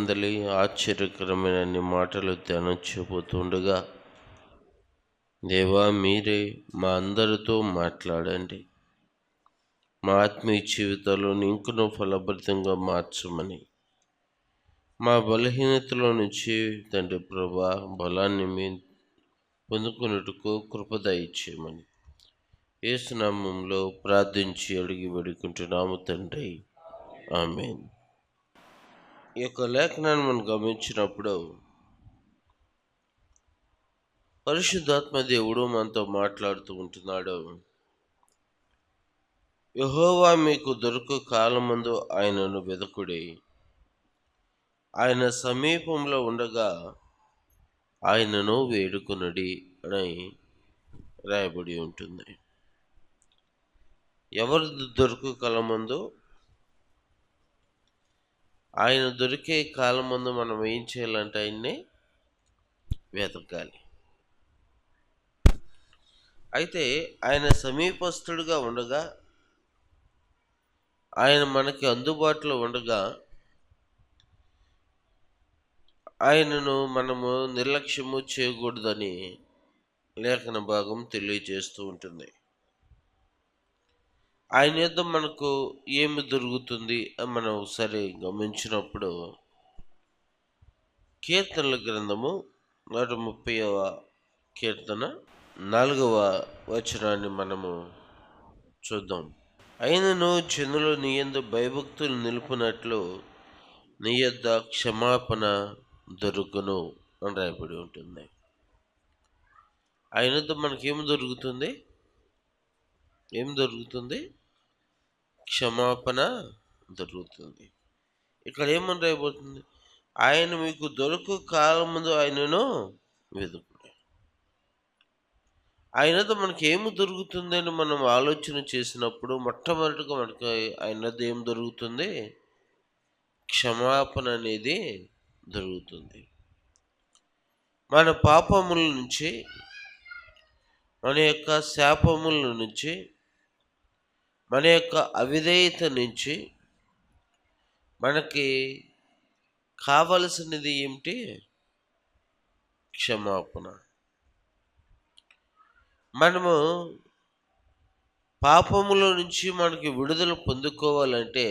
మందలి ఆశ్చర్యకరమైన అన్ని మాటలు ధ్యానం చేయబోతుండగా, దేవా మీరే మా అందరితో మాట్లాడండి. మా ఆత్మీయ జీవితాల్లో ఇంకనూ ఫలభరితంగా మార్చమని, మా బలహీనతలో నుంచి తండ్రి ప్రభా బలాన్ని మీ పొందుకున్నట్టుకు కృప దయచేయమని యేసు నామములో ప్రార్థించి అడిగి వేడుకుంటున్నాము తండ్రి, ఆమేన్. ఈ యొక్క లేఖనాన్ని మనం గమనించినప్పుడు పరిశుద్ధాత్మ దేవుడు మనతో మాట్లాడుతూ ఉంటున్నాడు. యెహోవా మీకు దొరకు కాలమందు ఆయనను వెదకుడి, ఆయన సమీపంలో ఉండగా ఆయనను వేడుకొనుడి అని రాయబడి ఉంటుంది. ఎవరు దొరకు కాలమందు? ఆయన దొరికే కాలం ముందు మనం ఏం చేయాలంటే ఆయన్ని వెతకాలి. అయితే ఆయన సమీపస్తుడుగా ఉండగా, ఆయన మనకి అందుబాటులో ఉండగా ఆయనను మనము నిర్లక్ష్యము చేయకూడదని లేఖన భాగం తెలియజేస్తూ ఉంటుంది. ఆయన యొద్ద మనకు ఏమి దొరుకుతుంది అని మనం ఒకసారి గమనించినప్పుడు, కీర్తనల గ్రంథము 130వ కీర్తన 4వ వచనాన్ని మనము చూద్దాం. అయినను జనులు నీ యందు భయభక్తులు నిలుపునట్లు నీ యొద్ద క్షమాపణ దొరుకును అని రాయబడి ఉంటుంది. ఆయన యొద్ద మనకేం దొరుకుతుంది? ఏం దొరుకుతుంది? క్షమాపణ దొరుకుతుంది. ఇక్కడ ఏమని రాయబోతుంది? ఆయన మీకు దొరకు కాలం ముందు ఆయనను వెతుకుడు. ఆయనతో మనకి ఏమి దొరుకుతుందని మనం ఆలోచన చేసినప్పుడు మొట్టమొదటిగా మనకి ఆయనతో ఏం దొరుకుతుంది? క్షమాపణ అనేది దొరుకుతుంది. మన పాపముల నుంచి, మన యొక్క శాపముల నుంచి, మన యొక్క అవిధేయత నుంచి మనకి కావలసినది ఏమిటి? క్షమాపణ. మనము పాపముల నుంచి మనకి విడుదల పొందుకోవాలంటే,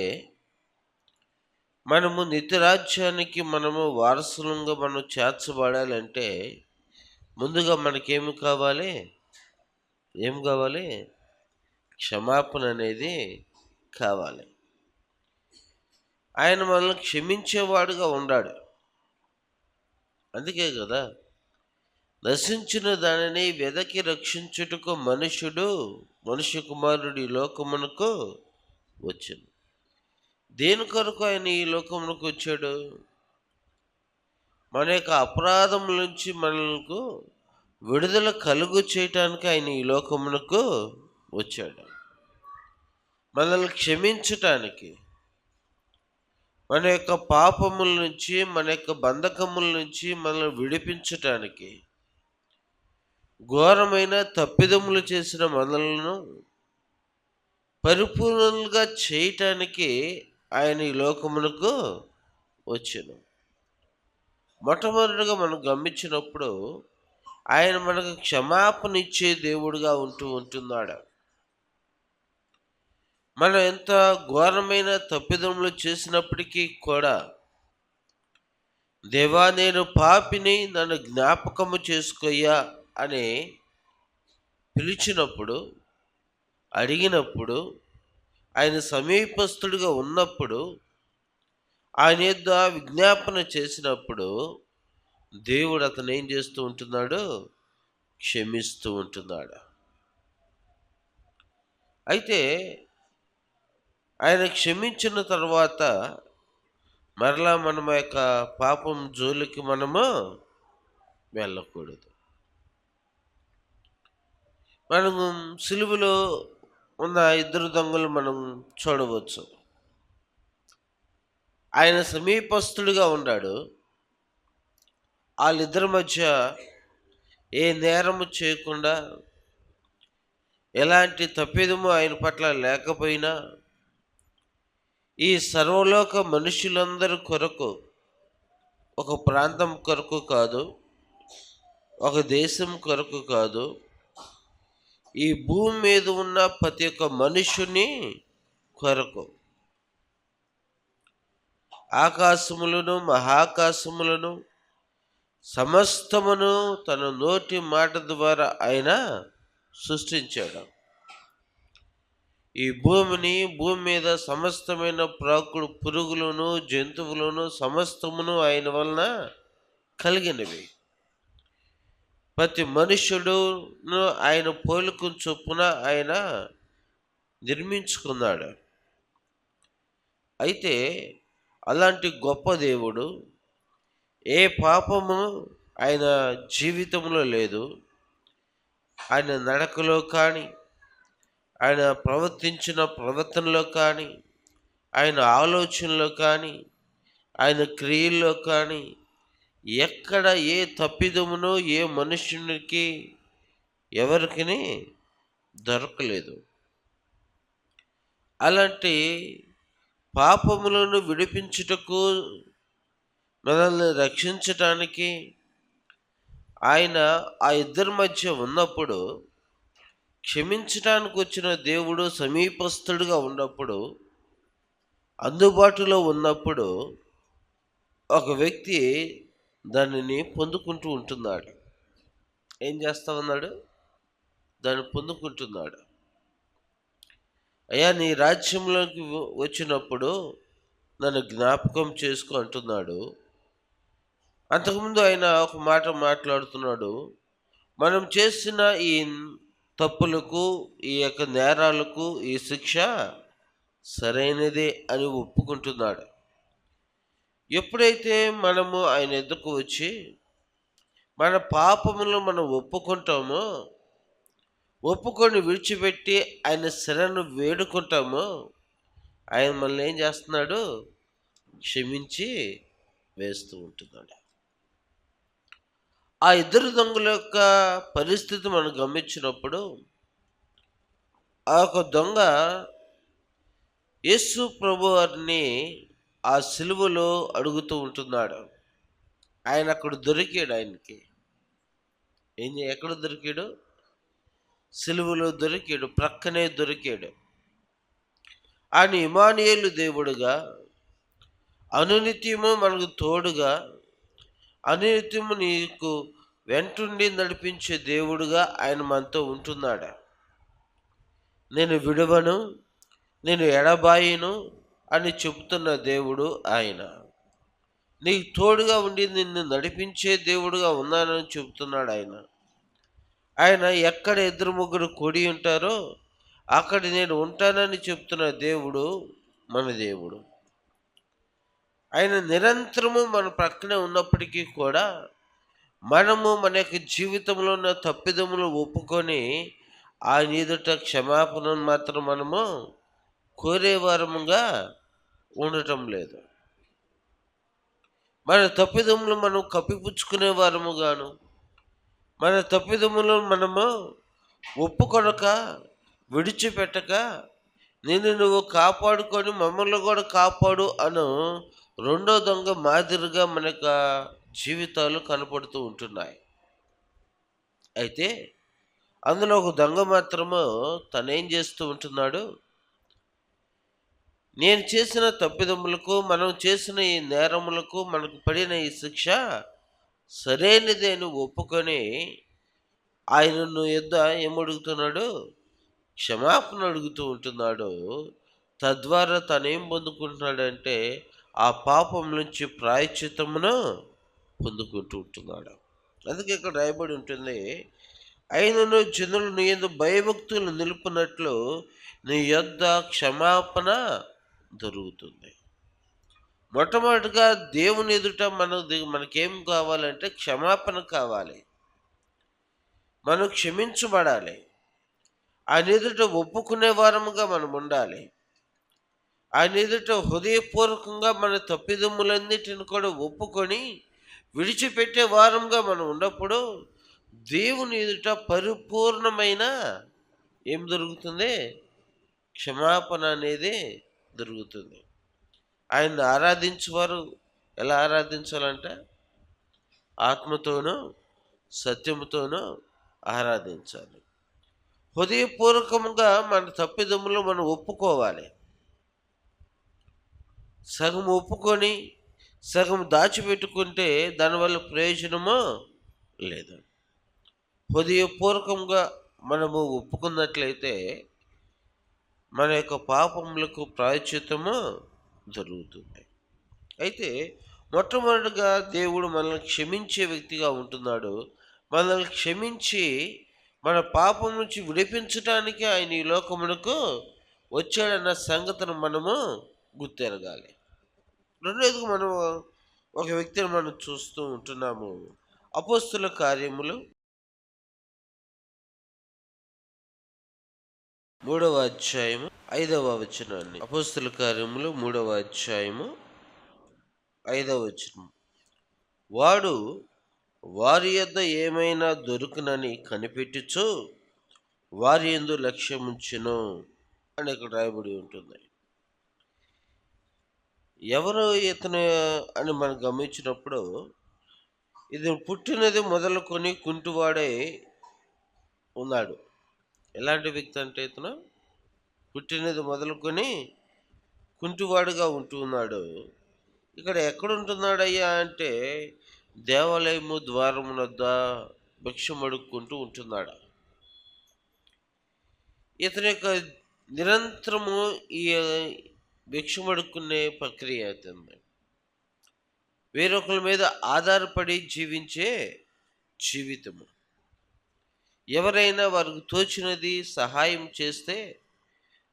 మనము నిత్యరాజ్యానికి మనము వారసులంగా మనం చేర్చబడాలంటే ముందుగా మనకేమి కావాలి? ఏం కావాలి? క్షమాపణ అనేది కావాలి. ఆయన మనల్ని క్షమించేవాడుగా ఉన్నాడు. అందుకే కదా నశించిన దానిని వెదకి రక్షించుటకు మనుష్య కుమారుడు ఈ లోకమునకు వచ్చాడు. దేని కొరకు ఆయన ఈ లోకమునకు వచ్చాడు? మన యొక్క అపరాధముల నుంచి మనకు విడుదల కలుగు చేయటానికి ఆయన ఈ లోకమునకు వచ్చాడు. మనల్ని క్షమించటానికి, మన యొక్క పాపముల నుంచి, మన యొక్క బంధకముల నుంచి మనల్ని విడిపించటానికి, ఘోరమైన తప్పిదములు చేసిన మనలను పరిపూర్ణంగా చేయటానికి ఆయన ఈ లోకమునకు వచ్చాను. మొట్టమొదటిగా మనం గమనించినప్పుడు ఆయన మనకు క్షమాపణ ఇచ్చే దేవుడుగా ఉంటున్నాడు. మనం ఎంత ఘోరమైన తప్పిదములు చేసినప్పటికీ కూడా, దేవా నేను పాపిని, నన్ను జ్ఞాపకము చేసుకోయ్యా అని పిలిచినప్పుడు, అడిగినప్పుడు, ఆయన సమీపస్తుడిగా ఉన్నప్పుడు, ఆయన యొద్ద విజ్ఞాపన చేసినప్పుడు దేవుడు అతను ఏం చేస్తూ ఉంటున్నాడు? క్షమిస్తూ ఉంటున్నాడు. అయితే ఆయన క్షమించిన తర్వాత మరలా మనం యొక్క పాపం జోలికి మనము వెళ్ళకూడదు. మనం సిలువలో ఉన్న ఇద్దరు దొంగలు మనం చూడవచ్చు. ఆయన సమీపస్తుడిగా ఉన్నాడు. వాళ్ళిద్దరి మధ్య ఏ నేరము చేయకుండా, ఎలాంటి తప్పిదము ఆయన పట్ల లేకపోయినా, ఈ సర్వలోక మనుషులందరి కొరకు ఒక ప్రాంతం కొరకు కాదు, ఒక దేశం కొరకు కాదు, ఈ భూమి మీద ఉన్న ప్రతి ఒక్క మనుషుని కొరకు. ఆకాశములను మహాకాశములను సమస్తమును తన నోటి మాట ద్వారా ఆయన సృష్టించాడు. ఈ భూమి మీద సమస్తమైన పురుగులను జంతువులను సమస్తమును ఆయన వలన కలిగినవి. ప్రతి మనుష్యుడును ఆయన పోలికను చొప్పున ఆయన నిర్మించుకున్నాడు. అయితే అలాంటి గొప్ప దేవుడు, ఏ పాపము ఆయన జీవితంలో లేదు. ఆయన నడకలో కానీ, ఆయన ప్రవర్తించిన ప్రవర్తనలో కానీ, ఆయన ఆలోచనలో కానీ, ఆయన క్రియల్లో కానీ ఎక్కడ ఏ తప్పిదమునో ఏ మనుష్యునికి ఎవరికి దొరకలేదు. అలాంటి పాపములను విడిపించుటకు, మనల్ని రక్షించటానికి ఆయన ఆ ఇద్దరి మధ్య ఉన్నప్పుడు, క్షమించటానికి వచ్చిన దేవుడు సమీపస్తుడుగా ఉన్నప్పుడు, అందుబాటులో ఉన్నప్పుడు ఒక వ్యక్తి దానిని పొందుకుంటూ ఉంటున్నాడు. ఏం చేస్తా ఉన్నాడు? దాన్ని పొందుకుంటున్నాడు. అయ్యా, నీ రాజ్యంలోకి వచ్చినప్పుడు నన్ను జ్ఞాపకం చేసుకో అంటున్నాడు. అంతకుముందు ఆయన ఒక మాట మాట్లాడుతున్నాడు. మనం చేసిన ఈ తప్పులకు, ఈ యొక్క నేరాలకు ఈ శిక్ష సరైనదే అని ఒప్పుకుంటున్నాడు. ఎప్పుడైతే మనము ఆయన ఎదుకు వచ్చి మన పాపములను మనం ఒప్పుకుంటామో, ఒప్పుకొని విడిచిపెట్టి ఆయన శరణు వేడుకుంటామో, ఆయన మనల్ని ఏం చేస్తున్నాడు? క్షమించి వేస్తూ ఉంటున్నాడు. ఆ ఇద్దరు దొంగల యొక్క పరిస్థితి మనం గమనించినప్పుడు, ఆ ఒక దొంగ యేసు ప్రభు వారిని ఆ సిలువలో అడుగుతూ ఉంటున్నాడు. ఆయన అక్కడ దొరికాడు. ఆయనకి ఎక్కడ దొరికాడు? సిలువలో దొరికాడు, ప్రక్కనే దొరికాడు. ఆయన ఇమ్మానుయేలు దేవుడుగా, అనునిత్యము మనకు తోడుగా, అనునిత్యము నీకు వెంటుండి నడిపించే దేవుడుగా ఆయన మనతో ఉంటున్నాడు. నేను విడువను, నేను ఎడబాయిను అని చెబుతున్న దేవుడు ఆయన. నీకు తోడుగా ఉండి నిన్ను నడిపించే దేవుడుగా ఉన్నానని చెబుతున్నాడు ఆయన. ఆయన ఎక్కడ ఇద్దరు ముగ్గురు కూడి ఉంటారో అక్కడ నేను ఉంటానని చెప్తున్న దేవుడు మన దేవుడు. ఆయన నిరంతరము మన ప్రక్కనే ఉన్నప్పటికీ కూడా మనము మన యొక్క జీవితంలో ఉన్న తప్పిదములు ఒప్పుకొని ఆయన ఎదుట క్షమాపణను మాత్రం మనము కోరేవారముగా ఉండటం లేదు. మన తప్పిదములు మనం కప్పిపుచ్చుకునే వారముగాను, మన తప్పిదములను మనము ఒప్పుకొనక, విడిచిపెట్టక, నువ్వు కాపాడుకొని మమ్మల్ని కూడా కాపాడు అను రెండో దొంగ మాదిరిగా మనకు జీవితాలు కనపడుతూ ఉంటున్నాయి. అయితే అందులో ఒక దొంగ మాత్రము తనేం చేస్తూ ఉంటున్నాడు? నేను చేసిన తప్పిదములకు, మనం చేసిన ఈ నేరములకు మనకు పడిన ఈ శిక్ష సరైనది అని ఒప్పుకొని ఆయనను యుద్ధ ఏమడుగుతున్నాడు? క్షమాపణ అడుగుతూ ఉంటున్నాడు. తద్వారా తనేం పొందుకుంటున్నాడంటే ఆ పాపం నుంచి ప్రాయశ్చిత్తమును పొందుకుంటూ ఉంటున్నాడు. అందుకే ఇక్కడ రాయబడి ఉంటుంది, అయినను జనులు నీ యందు భయభక్తులు నిలుపునట్లు నీ యొద్ద క్షమాపణ దొరుకుతుంది. మొట్టమొదటిగా దేవుని ఎదుట మనకేం కావాలంటే క్షమాపణ కావాలి. మనం క్షమించబడాలి. ఆయన ఎదుట ఒప్పుకునే వారముగా మనం ఉండాలి. ఆయన ఎదుట హృదయపూర్వకంగా మన తప్పిదములన్నిటిని కూడా ఒప్పుకొని విడిచిపెట్టే వారంగా మనం ఉన్నప్పుడు దేవుని ఎదుట పరిపూర్ణమైన ఏం దొరుకుతుంది? క్షమాపణ అనేది దొరుకుతుంది. ఆయన్ని ఆరాధించేవారు ఎలా ఆరాధించాలంటే ఆత్మతోనూ సత్యముతోనూ ఆరాధించాలి. హృదయపూర్వకంగా మన తప్పిదములు మనం ఒప్పుకోవాలి. సగం ఒప్పుకొని సగం దాచిపెట్టుకుంటే దానివల్ల ప్రయోజనము లేదు. హృదయపూర్వకంగా మనము ఒప్పుకున్నట్లయితే మన యొక్క పాపములకు ప్రాయశ్చిత్తము జరుగుతుంది. అయితే మొట్టమొదటిగా దేవుడు మనల్ని క్షమించే వ్యక్తిగా ఉంటున్నాడు. మనల్ని క్షమించి మన పాపం నుంచి విడిపించటానికి ఆయన ఈ లోకమునకు వచ్చాడన్న సంగతిని మనము గుర్తెరగాలి. రెండోదిగా మనం ఒక వ్యక్తిని మనం చూస్తూ ఉంటున్నాము. అపోస్తుల కార్యములు 3వ అధ్యాయము 5వ వచనాన్ని. అపోస్తుల కార్యములు 3వ అధ్యాయము 5వ వచనం. వాడు వారి యొద్ద ఏమైనా దొరుకునని కనిపెట్టుచు వారి యందు లక్ష్యముంచెను అని ఇక్కడ రాయబడి ఉంటుంది. ఎవరు ఇతను అని మనం గమనించినప్పుడు ఇది పుట్టినది మొదలుకొని కుంటివాడై ఉన్నాడు. ఎలాంటి వ్యక్తి అంటే ఇతను పుట్టినది మొదలుకొని కుంటివాడుగా ఉంటూ ఉన్నాడు. ఇక్కడ ఎక్కడుంటున్నాడయ్యా అంటే దేవాలయము ద్వారమునొద్ద భిక్షం అడుక్కుంటూ ఉంటున్నాడు. ఇతని యొక్క నిరంతరము ఈ భిక్షం అడుక్కునే ప్రక్రియ అవుతుంది. వేరొకరి మీద ఆధారపడి జీవించే జీవితము. ఎవరైనా వారికి తోచినది సహాయం చేస్తే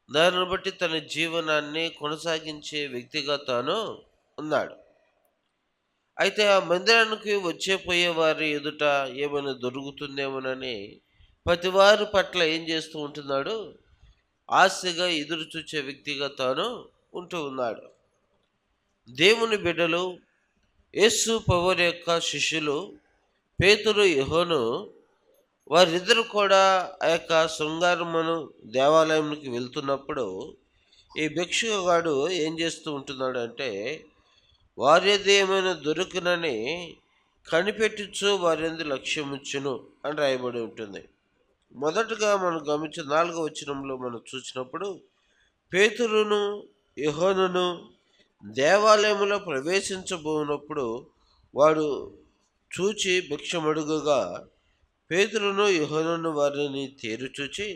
దానిని బట్టి తన జీవనాన్ని కొనసాగించే వ్యక్తిగా తాను ఉన్నాడు. అయితే ఆ మందిరానికి వచ్చే పోయే వారి ఎదుట ఏమైనా దొరుకుతుందేమోనని ప్రతివారి పట్ల ఏం చేస్తూ ఉంటున్నాడు? ఆశగా ఎదురు చూచే వ్యక్తిగా తాను ఉంటూ ఉన్నాడు. దేవుని బిడ్డలు, యేసు ప్రభువు యొక్క శిష్యులు పేతురు, యోహాను వారిద్దరు కూడా ఆ యొక్క శృంగారమును దేవాలయంకి వెళ్తున్నప్పుడు ఈ భిక్షగాడు ఏం చేస్తూ ఉంటున్నాడు అంటే వారిది ఏమైనా దొరుకునని కనిపెట్టుచు వారిది లక్ష్యముచ్చును అని రాయబడి ఉంటుంది. మొదటగా మనం గమనించిన 4వ వచనంలో మనం చూసినప్పుడు పేతురును యోహానును దేవాలయంలో ప్రవేశించబోనప్పుడు వాడు చూచి భిక్షమడుగుగా పేతురును యోహానును వారిని తేరుచూచి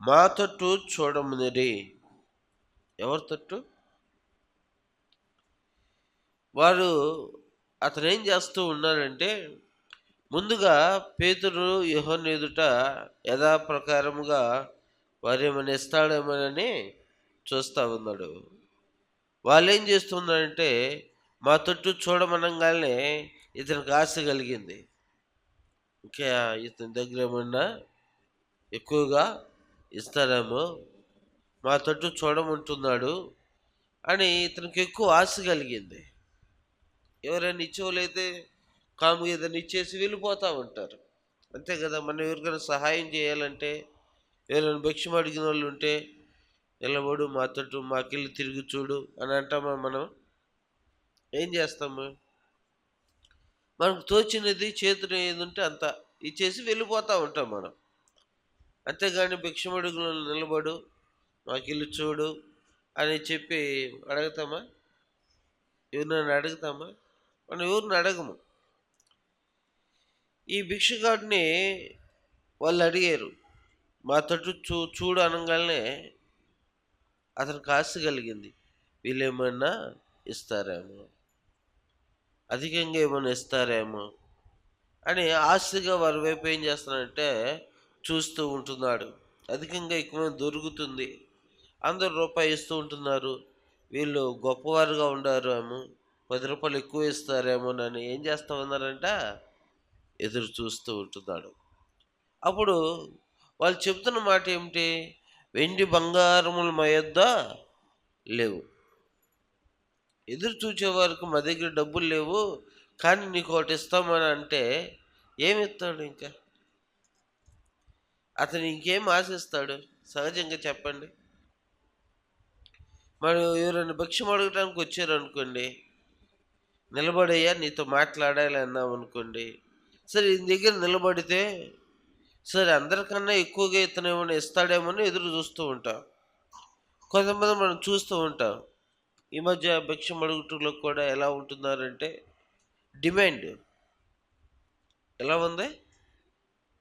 మా తట్టు చూడమనిరి. ఎవరి తట్టు? వారు అతను ఏం చేస్తూ ఉన్నాడంటే ముందుగా పేతురు యోహాను ఎదుట యథాప్రకారముగా వారేమని ఇస్తాడేమోనని చూస్తూ ఉన్నాడు. వాళ్ళు ఏం చేస్తున్నారంటే మా తట్టు చూడమనగానే ఇతనికి ఆశ కలిగింది. ఇంకా ఇతని దగ్గర ఏమన్నా ఎక్కువగా ఇస్తారేమో, మా తట్టు చూడమంటున్నాడు అని ఇతనికి ఎక్కువ ఆశ కలిగింది. ఎవరైనా ఇచ్చేవాళ్ళైతే కాము ఏదైనా ఇచ్చేసి వెళ్ళిపోతూ ఉంటారు, అంతే కదా. మనం ఎవరికైనా సహాయం చేయాలంటే ఎవరైనా భిక్షం అడిగిన వాళ్ళు ఉంటే నిలబడు మా తట్టు మాకెళ్ళి తిరిగి చూడు అని అంటామా? మనం ఏం చేస్తాము? మనకు తోచినది చేతులు ఏదంటే అంత ఇచ్చేసి వెళ్ళిపోతూ ఉంటాం మనం. అంతేగాని భిక్షమడుగులు నిలబడు మాకెళ్ళి చూడు అని చెప్పి అడుగుతామా? ఎవరినైనా అడుగుతామా? మనం ఎవరిని అడగము. ఈ భిక్షగాడిని వాళ్ళు అడిగారు, మా తట్టు చూడు అనగానే అతనికి ఆశ కలిగింది, వీళ్ళేమన్నా ఇస్తారేమో, అధికంగా ఏమైనా ఇస్తారేమో అని ఆశగా వారి వైపు ఏం చేస్తున్నాడంటే చూస్తూ ఉంటున్నాడు. అధికంగా ఎక్కువ దొరుకుతుంది, అందరు రూపాయి ఇస్తూ ఉంటున్నారు, వీళ్ళు గొప్పవారుగా ఉండారేమో, 10 రూపాయలు ఎక్కువ ఇస్తారేమోనని ఏం చేస్తూ ఉన్నారంట ఎదురు చూస్తూ ఉంటున్నాడు. అప్పుడు వాళ్ళు చెప్తున్న మాట ఏమిటి? వెండి బంగారములు మా యొద్ద లేవు. ఎదురు చూచేవారికి మా దగ్గర డబ్బులు లేవు, కానీ నీకు ఒకటి ఇస్తామని అంటే ఏమి ఇస్తాడు? ఇంకా అతను ఇంకేం ఆశిస్తాడు? సహజంగా చెప్పండి. మనం ఎవరైనా భిక్షం అడగటానికి వచ్చారనుకోండి, నిలబడయ్యా నీతో మాట్లాడాలి అన్నాం అనుకోండి, సరే ఈయన దగ్గర నిలబడితే సరే అందరికన్నా ఎక్కువగా ఇతను ఏమైనా ఇస్తాడేమో అని ఎదురు చూస్తూ ఉంటాం. కొంతమంది మనం చూస్తూ ఉంటాం. ఈ మధ్య భిక్షం అడుగుటలో కూడా ఎలా ఉంటున్నారంటే డిమాండ్ ఎలా ఉంది?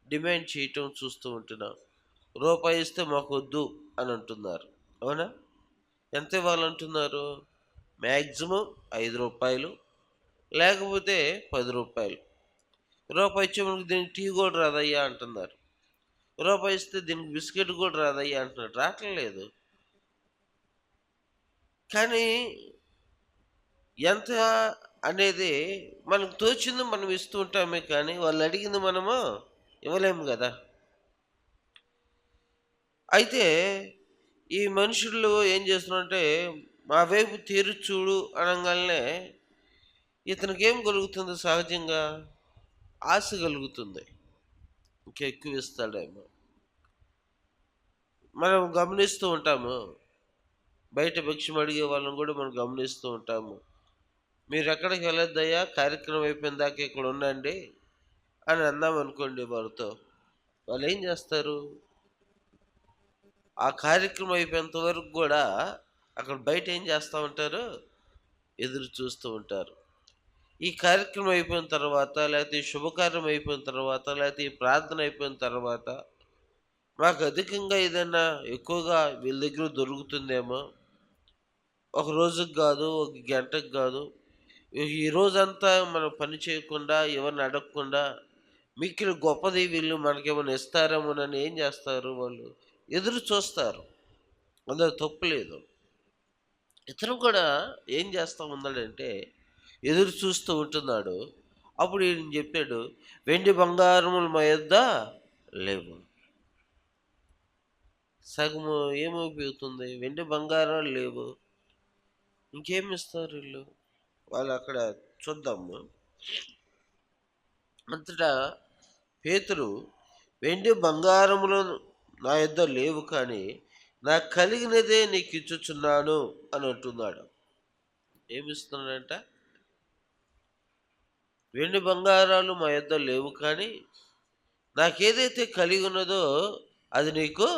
డిమాండ్ చేయటం చూస్తూ ఉంటున్నాం. రూపాయి ఇస్తే మాకొద్దు అని అంటున్నారు. అవునా? ఎంత ఇవ్వాలంటున్నారు? మ్యాక్సిమం రూ. 5 లేకపోతే రూ. 10. రూపాయి ఇచ్చే మనకు దీనికి టీ కూడా రాదయ్యా అంటున్నారు. రూపాయి ఇస్తే దీనికి బిస్కెట్ కూడా రాదయ్యా అంటున్నాడు. రావట్లేదు. కానీ ఎంత అనేది మనకు తోచింది మనం ఇస్తూ ఉంటామే, కానీ వాళ్ళు అడిగింది మనము ఇవ్వలేము కదా. అయితే ఈ మనుషులు ఏం చేస్తున్నారంటే మా వైపు తీరు చూడు అనగానే ఇతనికి ఏం కలుగుతుంది? సహజంగా ఆశ కలుగుతుంది, ఇంకెక్కువ ఇస్తాడేమో. మనం గమనిస్తూ ఉంటాము, బయట భిక్షం అడిగే వాళ్ళని కూడా మనం గమనిస్తూ ఉంటాము. మీరు ఎక్కడికి వెళ్ళొద్దయ్యా, కార్యక్రమం అయిపోయిన దాకా ఇక్కడ ఉండండి అని అన్నాం అనుకోండి వారితో, వాళ్ళు ఏం చేస్తారు? ఆ కార్యక్రమం అయిపోయేంత వరకు కూడా అక్కడ బయట ఏం చేస్తూ ఉంటారు? ఎదురు చూస్తూ ఉంటారు. ఈ కార్యక్రమం అయిపోయిన తర్వాత, లేకపోతే ఈ శుభకార్యం అయిపోయిన తర్వాత, లేకపోతే ఈ ప్రార్థన అయిపోయిన తర్వాత మాకు అధికంగా ఏదైనా ఎక్కువగా వీళ్ళ దగ్గర దొరుకుతుందేమో, ఒక రోజుకి కాదు, ఒక గంటకు కాదు, ఈ రోజంతా మనం పని చేయకుండా ఎవరిని అడగకుండా మిక్కిలి గొప్పది వీళ్ళు మనకేమైనా ఇస్తారేమోనని ఏం చేస్తారు? వాళ్ళు ఎదురు చూస్తారు. అందులో తప్పు లేదు. ఇతను కూడా ఏం చేస్తూ ఉన్నాడంటే ఎదురు చూస్తూ ఉంటున్నాడు. అప్పుడు ఈయన చెప్పాడు, వెండి బంగారములు మా యొద్ద లేవు. సగము ఏమైపోతుంది? వెండి బంగారాలు లేవు, ఇంకేమి ఇస్తారు వీళ్ళు? వాళ్ళు అక్కడ చూద్దాము. అంతటా పేతురు, వెండి బంగారములు నా యొద్ద లేవు, కానీ నాకు కలిగినదే నీకు ఇచ్చుచున్నాను అని అంటున్నాడు. ఏమిస్తున్నాడంట? వెండి బంగారాలు మా యొద్ద లేవు, కానీ నాకేదైతే కలిగి ఉన్నదో అది నీకు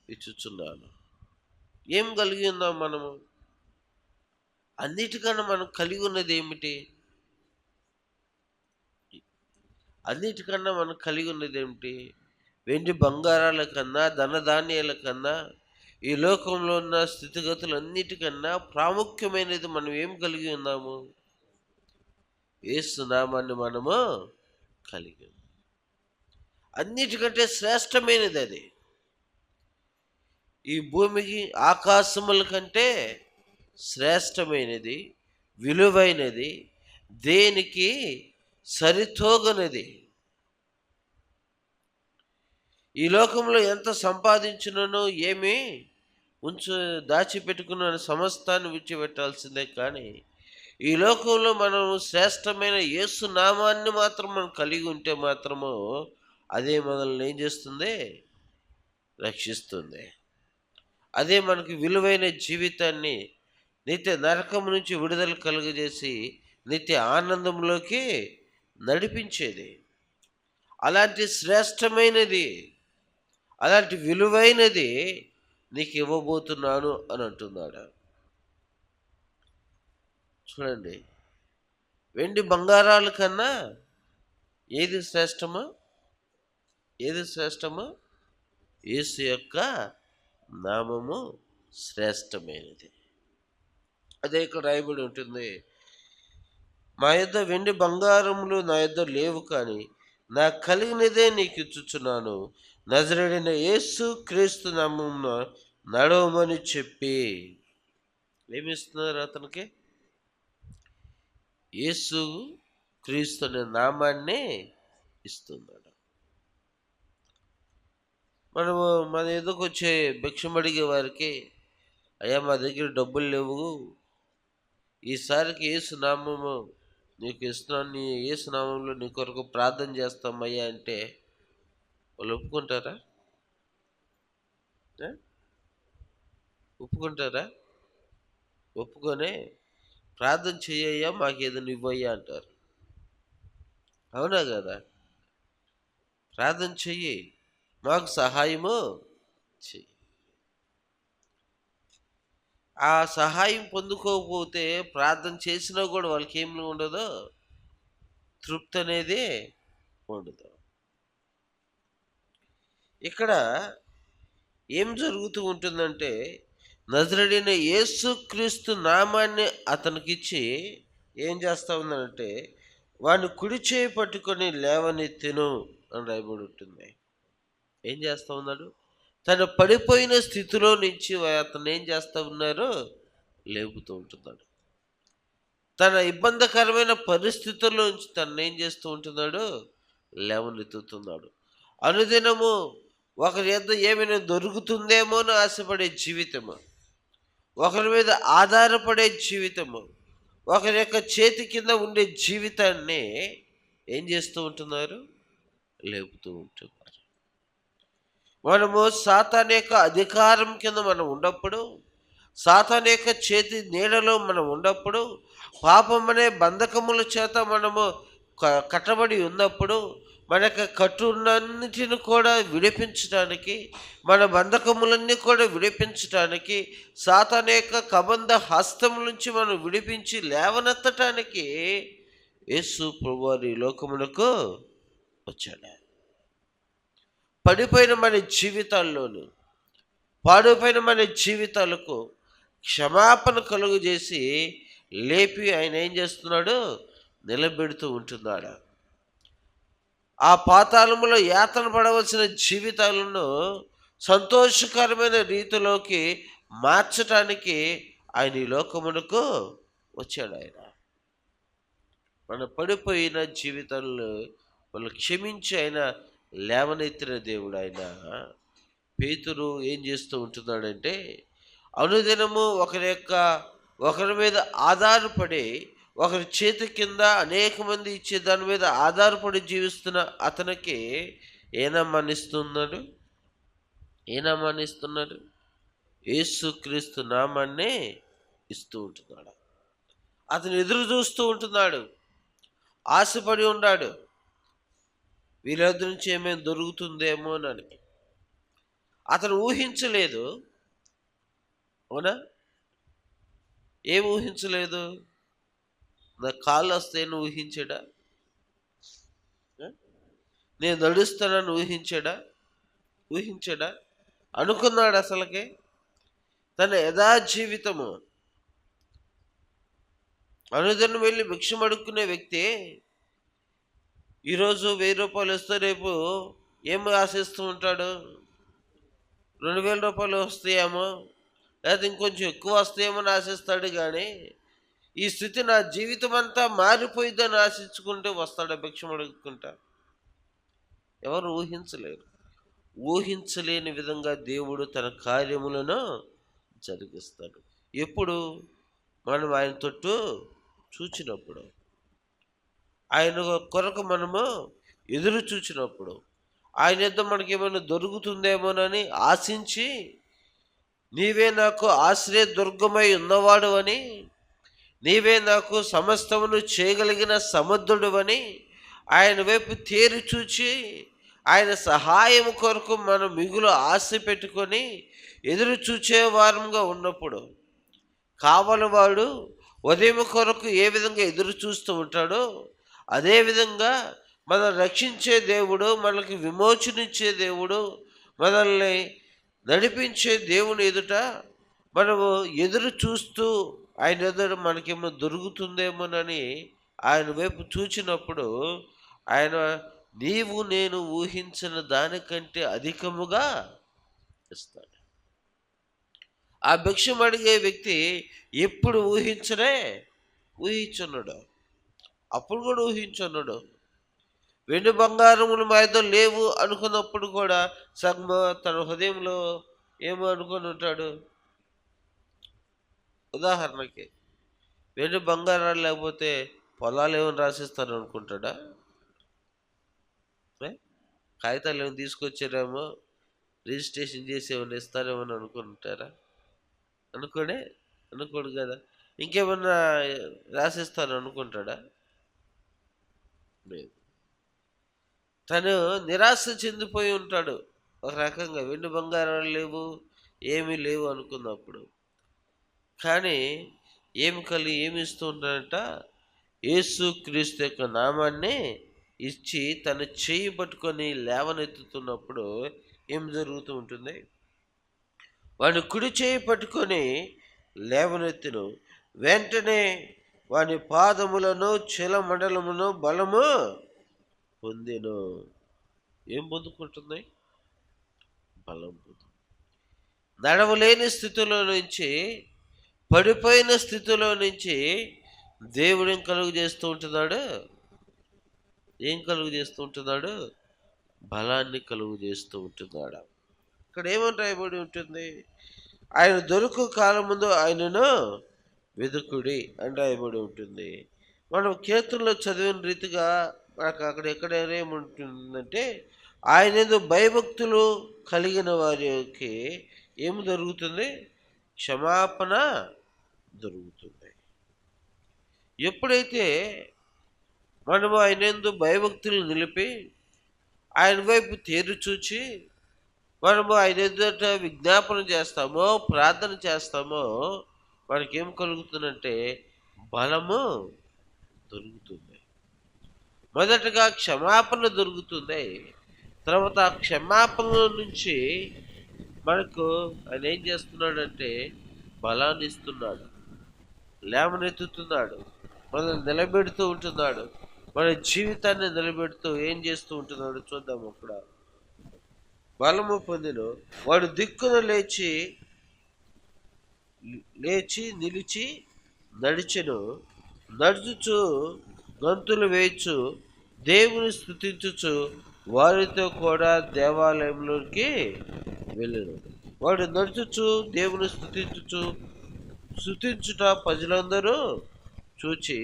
ఇచ్చుచున్నాను. ఏం కలిగి ఉన్నాం మనము? అన్నిటికన్నా మనం కలిగి ఉన్నది ఏమిటి? అన్నిటికన్నా మనం కలిగి ఉన్నది ఏమిటి? వెండి బంగారాల కన్నా, ధనధాన్యాల కన్నా, ఈ లోకంలో ఉన్న స్థితిగతులన్నిటికన్నా ప్రాముఖ్యమైనది మనం ఏం కలిగి ఉన్నాము? యేసు నామాన్ని మనము కలిగి ఉన్నాం. అన్నిటికంటే శ్రేష్టమైనది అది. ఈ భూమికి ఆకాశముల కంటే శ్రేష్టమైనది, విలువైనది, దేనికి సరితూగనిది. ఈ లోకంలో ఎంత సంపాదించినను ఏమి దాచిపెట్టుకున్న సమస్తాన్ని విడిచిపెట్టాల్సిందే, కానీ ఈ లోకంలో మనం శ్రేష్టమైన యేసు నామాన్ని మాత్రం మనం కలిగి ఉంటే మాత్రము అదే మనల్ని ఏం చేస్తుంది? రక్షిస్తుంది. అదే మనకి విలువైన జీవితాన్ని, నిత్య నరకం నుంచి విడుదల కలుగజేసి నిత్య ఆనందంలోకి నడిపించేది. అలాంటి శ్రేష్టమైనది, అలాంటి విలువైనది నీకు ఇవ్వబోతున్నాను అని అంటున్నాడు. చూడండి, వెండి బంగారాల కన్నా ఏది శ్రేష్టమో? ఏది శ్రేష్టమో? యేసు యొక్క నామము శ్రేష్టమైనది. అదే ఇక్కడ రాయబడి ఉంటుంది, మా యొద్ద వెండి బంగారములు నా యొద్ద లేవు, కానీ నాకు కలిగినదే నీకు ఇచ్చుచున్నాను. నజరేయుడైన యేసు క్రీస్తు నామమున నడవమని చెప్పి. ఏమిస్తున్నారు అతనికి? యేసు క్రీస్తు అనే నామాన్ని ఇస్తున్నాడు. మనము మన ఎదుకు వచ్చే భిక్షం అడిగే వారికి, అయ్యా మా దగ్గర డబ్బులు లేవు, ఈసారికి యేసు నామము నీకు ఇస్తున్నాను, నీ యేసు నామంలో నీ కొరకు ప్రార్థన చేస్తామయ్యా అంటే వాళ్ళు ఒప్పుకుంటారా? ఒప్పుకుంటారా? ఒప్పుకొని ప్రార్థన చెయ్యయ్యా, మాకేదైనా ఇవ్వయ్యా అంటారు. అవునా కదా? ప్రార్థన చెయ్యి, మాకు సహాయము చెయ్యి. ఆ సహాయం పొందుకోకపోతే ప్రార్థన చేసినా కూడా వాళ్ళకి ఏమి ఉండదు, తృప్తి అనేది ఉండదు. ఇక్కడ ఏం జరుగుతూ ఉంటుందంటే, నజరేయుడైన యేసుక్రీస్తు నామాన్ని అతనికిచ్చి ఏం చేస్తా ఉందంటే, వాడిని కుడి చేయి పట్టుకొని లేవనెత్తెను అని రాయబడి ఉంటుంది. ఏం చేస్తా ఉన్నాడు? తను పడిపోయిన స్థితిలో నుంచి అతను ఏం చేస్తా ఉన్నారు? లేపుతూ ఉంటున్నాడు. తన ఇబ్బందికరమైన పరిస్థితుల్లో నుంచి తను ఏం చేస్తూ ఉంటున్నాడు? లేవనెత్తుతున్నాడు. అనుదినము ఒకరి యొద్ద ఏమైనా దొరుకుతుందేమో అని ఆశపడే జీవితము, ఒకరి మీద ఆధారపడే జీవితము, ఒకరి యొక్క చేతి కింద ఉండే జీవితాన్ని ఏం చేస్తూ ఉంటున్నారు? లేపుతూ ఉంటున్నారు. మనము సాతాను యొక్క అధికారం కింద మనం ఉన్నప్పుడు, సాతాను యొక్క చేతి నీడలో మనం ఉన్నప్పుడు, పాపం అనే బంధకముల చేత మనము కట్టబడి ఉన్నప్పుడు, మన యొక్క కట్టులన్నిటిని కూడా విడిపించడానికి, మన బంధకములన్నీ కూడా విడిపించడానికి, సాతాను యొక్క కబంధ హస్తం నుంచి మనం విడిపించి లేవనెత్తటానికి యేసు ప్రభువారు ఈ లోకమునకు వచ్చాడు. పడిపోయిన మన జీవితాల్లోను, పాడైపోయిన మన జీవితాలకు క్షమాపణ కలుగు చేసి లేపి ఆయన ఏం చేస్తున్నాడు? నిలబెడుతూ ఉంటున్నాడు. ఆ పాతాళములో యాతన పడవలసిన జీవితాలను సంతోషకరమైన రీతిలోకి మార్చటానికి ఆయన ఈ లోకమునకు వచ్చాడు. ఆయన మన పడిపోయిన జీవితాలను వాళ్ళు క్షమించి ఆయన లేవనెత్తిన దేవుడు. ఆయన పేతురు ఏం చేస్తూ ఉంటున్నాడంటే, అనుదినము ఒకరి మీద ఆధారపడి, ఒకరి చేతి కింద అనేక మంది ఇచ్చే దాని మీద ఆధారపడి జీవిస్తున్న అతనికి ఏ నామాన్ని ఇస్తున్నాడు? ఏ నామాన్ని ఇస్తున్నాడు? యేసుక్రీస్తు నామాన్నే ఇస్తూ ఉంటున్నాడు. అతను ఎదురు చూస్తూ ఉంటున్నాడు, ఆశపడి ఉన్నాడు, వీళ్ళ నుంచి ఏమేమి దొరుకుతుందేమోనని. అతను ఊహించలేదు. అవునా? ఏం ఊహించలేదు? నా కాళ్ళు వస్తాయని ఊహించాడా? నేను నడుస్తానని ఊహించాడా? అనుకున్నాడు అసలుకే? తన యథా జీవితము అనుదినం వెళ్ళి భిక్షం అడుక్కునే వ్యక్తి ఈరోజు 1000 రూపాయలు వస్తే రేపు ఏం ఆశిస్తూ ఉంటాడు? 2000 రూపాయలు వస్తాయేమో, లేదా ఇంకొంచెం ఎక్కువ వస్తాయేమో అని ఆశిస్తాడు. కానీ ఈ స్థితి నా జీవితం అంతా మారిపోయిద్దని ఆశించుకుంటూ వస్తాడు భిక్షం అడుక్కుంటా. ఎవరు ఊహించలేరు. ఊహించలేని విధంగా దేవుడు తన కార్యములను జరిగిస్తాడు. ఎప్పుడు? మనం ఆయన తొట్టు చూచినప్పుడు, ఆయన కొరకు మనము ఎదురు చూచినప్పుడు, ఆయన యొద్ద మనకి ఏమైనా దొరుకుతుందేమోనని ఆశించి, నీవే నాకు ఆశ్రయ దుర్గమై ఉన్నవాడు అని, నీవే నాకు సమస్తమును చేయగలిగిన సముద్రుడు అని ఆయన వైపు తేరి చూచి, ఆయన సహాయం కొరకు మనం మిగులు ఆశ పెట్టుకొని ఎదురు చూచే వారంగా ఉన్నప్పుడు, కావలవాడు ఉదయం కొరకు ఏ విధంగా ఎదురు చూస్తూ ఉంటాడో అదేవిధంగా మనం రక్షించే దేవుడు, మనకి విమోచనిచ్చే దేవుడు, మనల్ని నడిపించే దేవుని ఎదుట మనము ఎదురు చూస్తూ ఆయన ఎదుట మనకేమో దొరుకుతుందేమోనని ఆయన వైపు చూచినప్పుడు ఆయన నీవు నేను ఊహించిన దానికంటే అధికముగా ఇస్తాడు. ఆ భిక్షం అడిగే వ్యక్తి ఎప్పుడు ఊహించున్నాడు, అప్పుడు కూడా ఊహించున్నాడు. వెండి బంగారములు మా యొద్ద లేవు అనుకున్నప్పుడు కూడా సగం తన హృదయంలో ఏమో అనుకుని ఉంటాడు. ఉదాహరణకి వెండి బంగారాలు లేకపోతే పొలాలు ఏమైనా రాసిస్తారు అనుకుంటాడా? కాగితాలు ఏమైనా తీసుకొచ్చారేమో, రిజిస్ట్రేషన్ చేసి ఏమైనా ఇస్తారేమో అనుకుంటారా? అనుకోడు కదా. ఇంకేమన్నా రాసిస్తాను అనుకుంటాడా? లేదు. తను నిరాశ చెందిపోయి ఉంటాడు. ఒక రకంగా వెండి బంగారాలు లేవు, ఏమీ లేవు అనుకున్నప్పుడు. కానీ ఏమి ఇస్తూ ఉంటాడంట? యేసుక్రీస్తు యొక్క నామాన్ని ఇచ్చి తన చెయ్యి పట్టుకొని లేవనెత్తుతున్నప్పుడు ఏం జరుగుతూ ఉంటుంది? వాని కుడి చేయి పట్టుకొని లేవనెత్తును. వెంటనే వాని పాదములను చీలమండలమును బలము పొందెను. ఏం పొందుకుంటుంది? బలం పొందు. నడవలేని స్థితిలో నుంచి, పడిపోయిన స్థితిలో నుంచి దేవుడు ఏం కలుగు చేస్తూ ఉంటున్నాడు? ఏం కలుగు చేస్తూ ఉంటున్నాడు? బలాన్ని కలుగు చేస్తూ ఉంటున్నాడు. ఇక్కడ ఏమని రాయబడి ఉంటుంది? ఆయన దొరుకు కాలం ముందు ఆయనను వెదుకుడి అని రాయబడి ఉంటుంది. మనం కీర్తనలో చదివిన రీతిగా మనకు అక్కడ ఎక్కడ ఏముంటుందంటే, ఆయన యందు భయభక్తులు కలిగిన వారికి ఏమి దొరుకుతుంది? క్షమాపణ దొరుకుతుంది. ఎప్పుడైతే మనము ఆయన యందు భయభక్తులు నిలిపి ఆయన వైపు తేరు చూచి మనము ఆయన ఎదుట విజ్ఞాపన చేస్తామో, ప్రార్థన చేస్తామో, మనకేం కలుగుతుందంటే బలము దొరుకుతుంది. మొదటగా క్షమాపణ దొరుకుతుంది. తర్వాత ఆ క్షమాపణ నుంచి మనకు ఆయన ఏం చేస్తున్నాడంటే బలాన్ని ఇస్తున్నాడు, లేవనెత్తుతున్నాడు, మనల్ని నిలబెడుతూ ఉంటున్నాడు, మన జీవితాన్ని నిలబెడుతూ ఏం చేస్తూ ఉంటున్నాడు చూద్దాం. అక్కడ బలము పొందిను వాడు దిక్కున లేచి నిలిచి నడిచెను. నడుచుచు గంతులు వేయచ్చు దేవుని స్తుతించుచు వారితో కూడా దేవాలయంలోకి వెళ్ళను. వాడు నడుచుచు దేవుని స్తుతించుట ప్రజలందరూ చూచి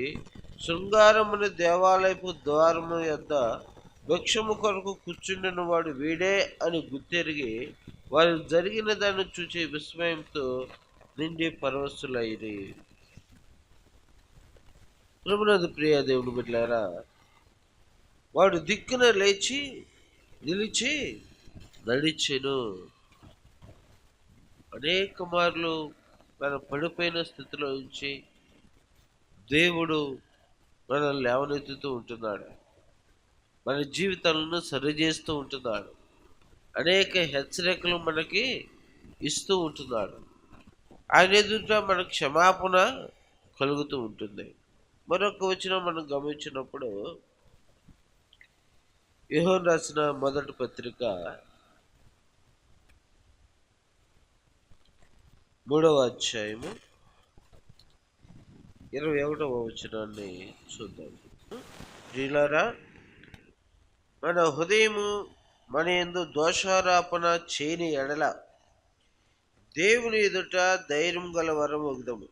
శృంగారముని దేవాలయపు ద్వారము యొద్ద వృక్షము కొరకు కూర్చుండిన వాడు వీడే అని గుర్తెరిగి వారు జరిగిన దాన్ని చూచి విస్మయంతో నిండి పరవశులైరి. ప్రభునందు ప్రియ దేవుని బిడ్డలారా, వాడు దిక్కున లేచి నిలిచి నడిచెను. అనేక మార్లు మన పడిపోయిన స్థితిలో నుంచి దేవుడు మనల్ని లేవనెత్తుతూ ఉంటున్నాడు, మన జీవితాలను సరిచేస్తూ ఉంటున్నాడు, అనేక హెచ్చరికలు మనకి ఇస్తూ ఉంటున్నాడు. ఆయన ఎదుట మనకు క్షమాపణ కలుగుతూ ఉంటుంది. మరొక వచనం మనం గమనించినప్పుడు యోహాను రాసిన మొదటి పత్రిక 3వ అధ్యాయము 21వ వచనాన్ని చూద్దాం. ప్రియులారా, మన హృదయము మన యందు దోషారోపణ చేయని ఎడల దేవుని ఎదుట ధైర్యం గల వరం ఒగుదము.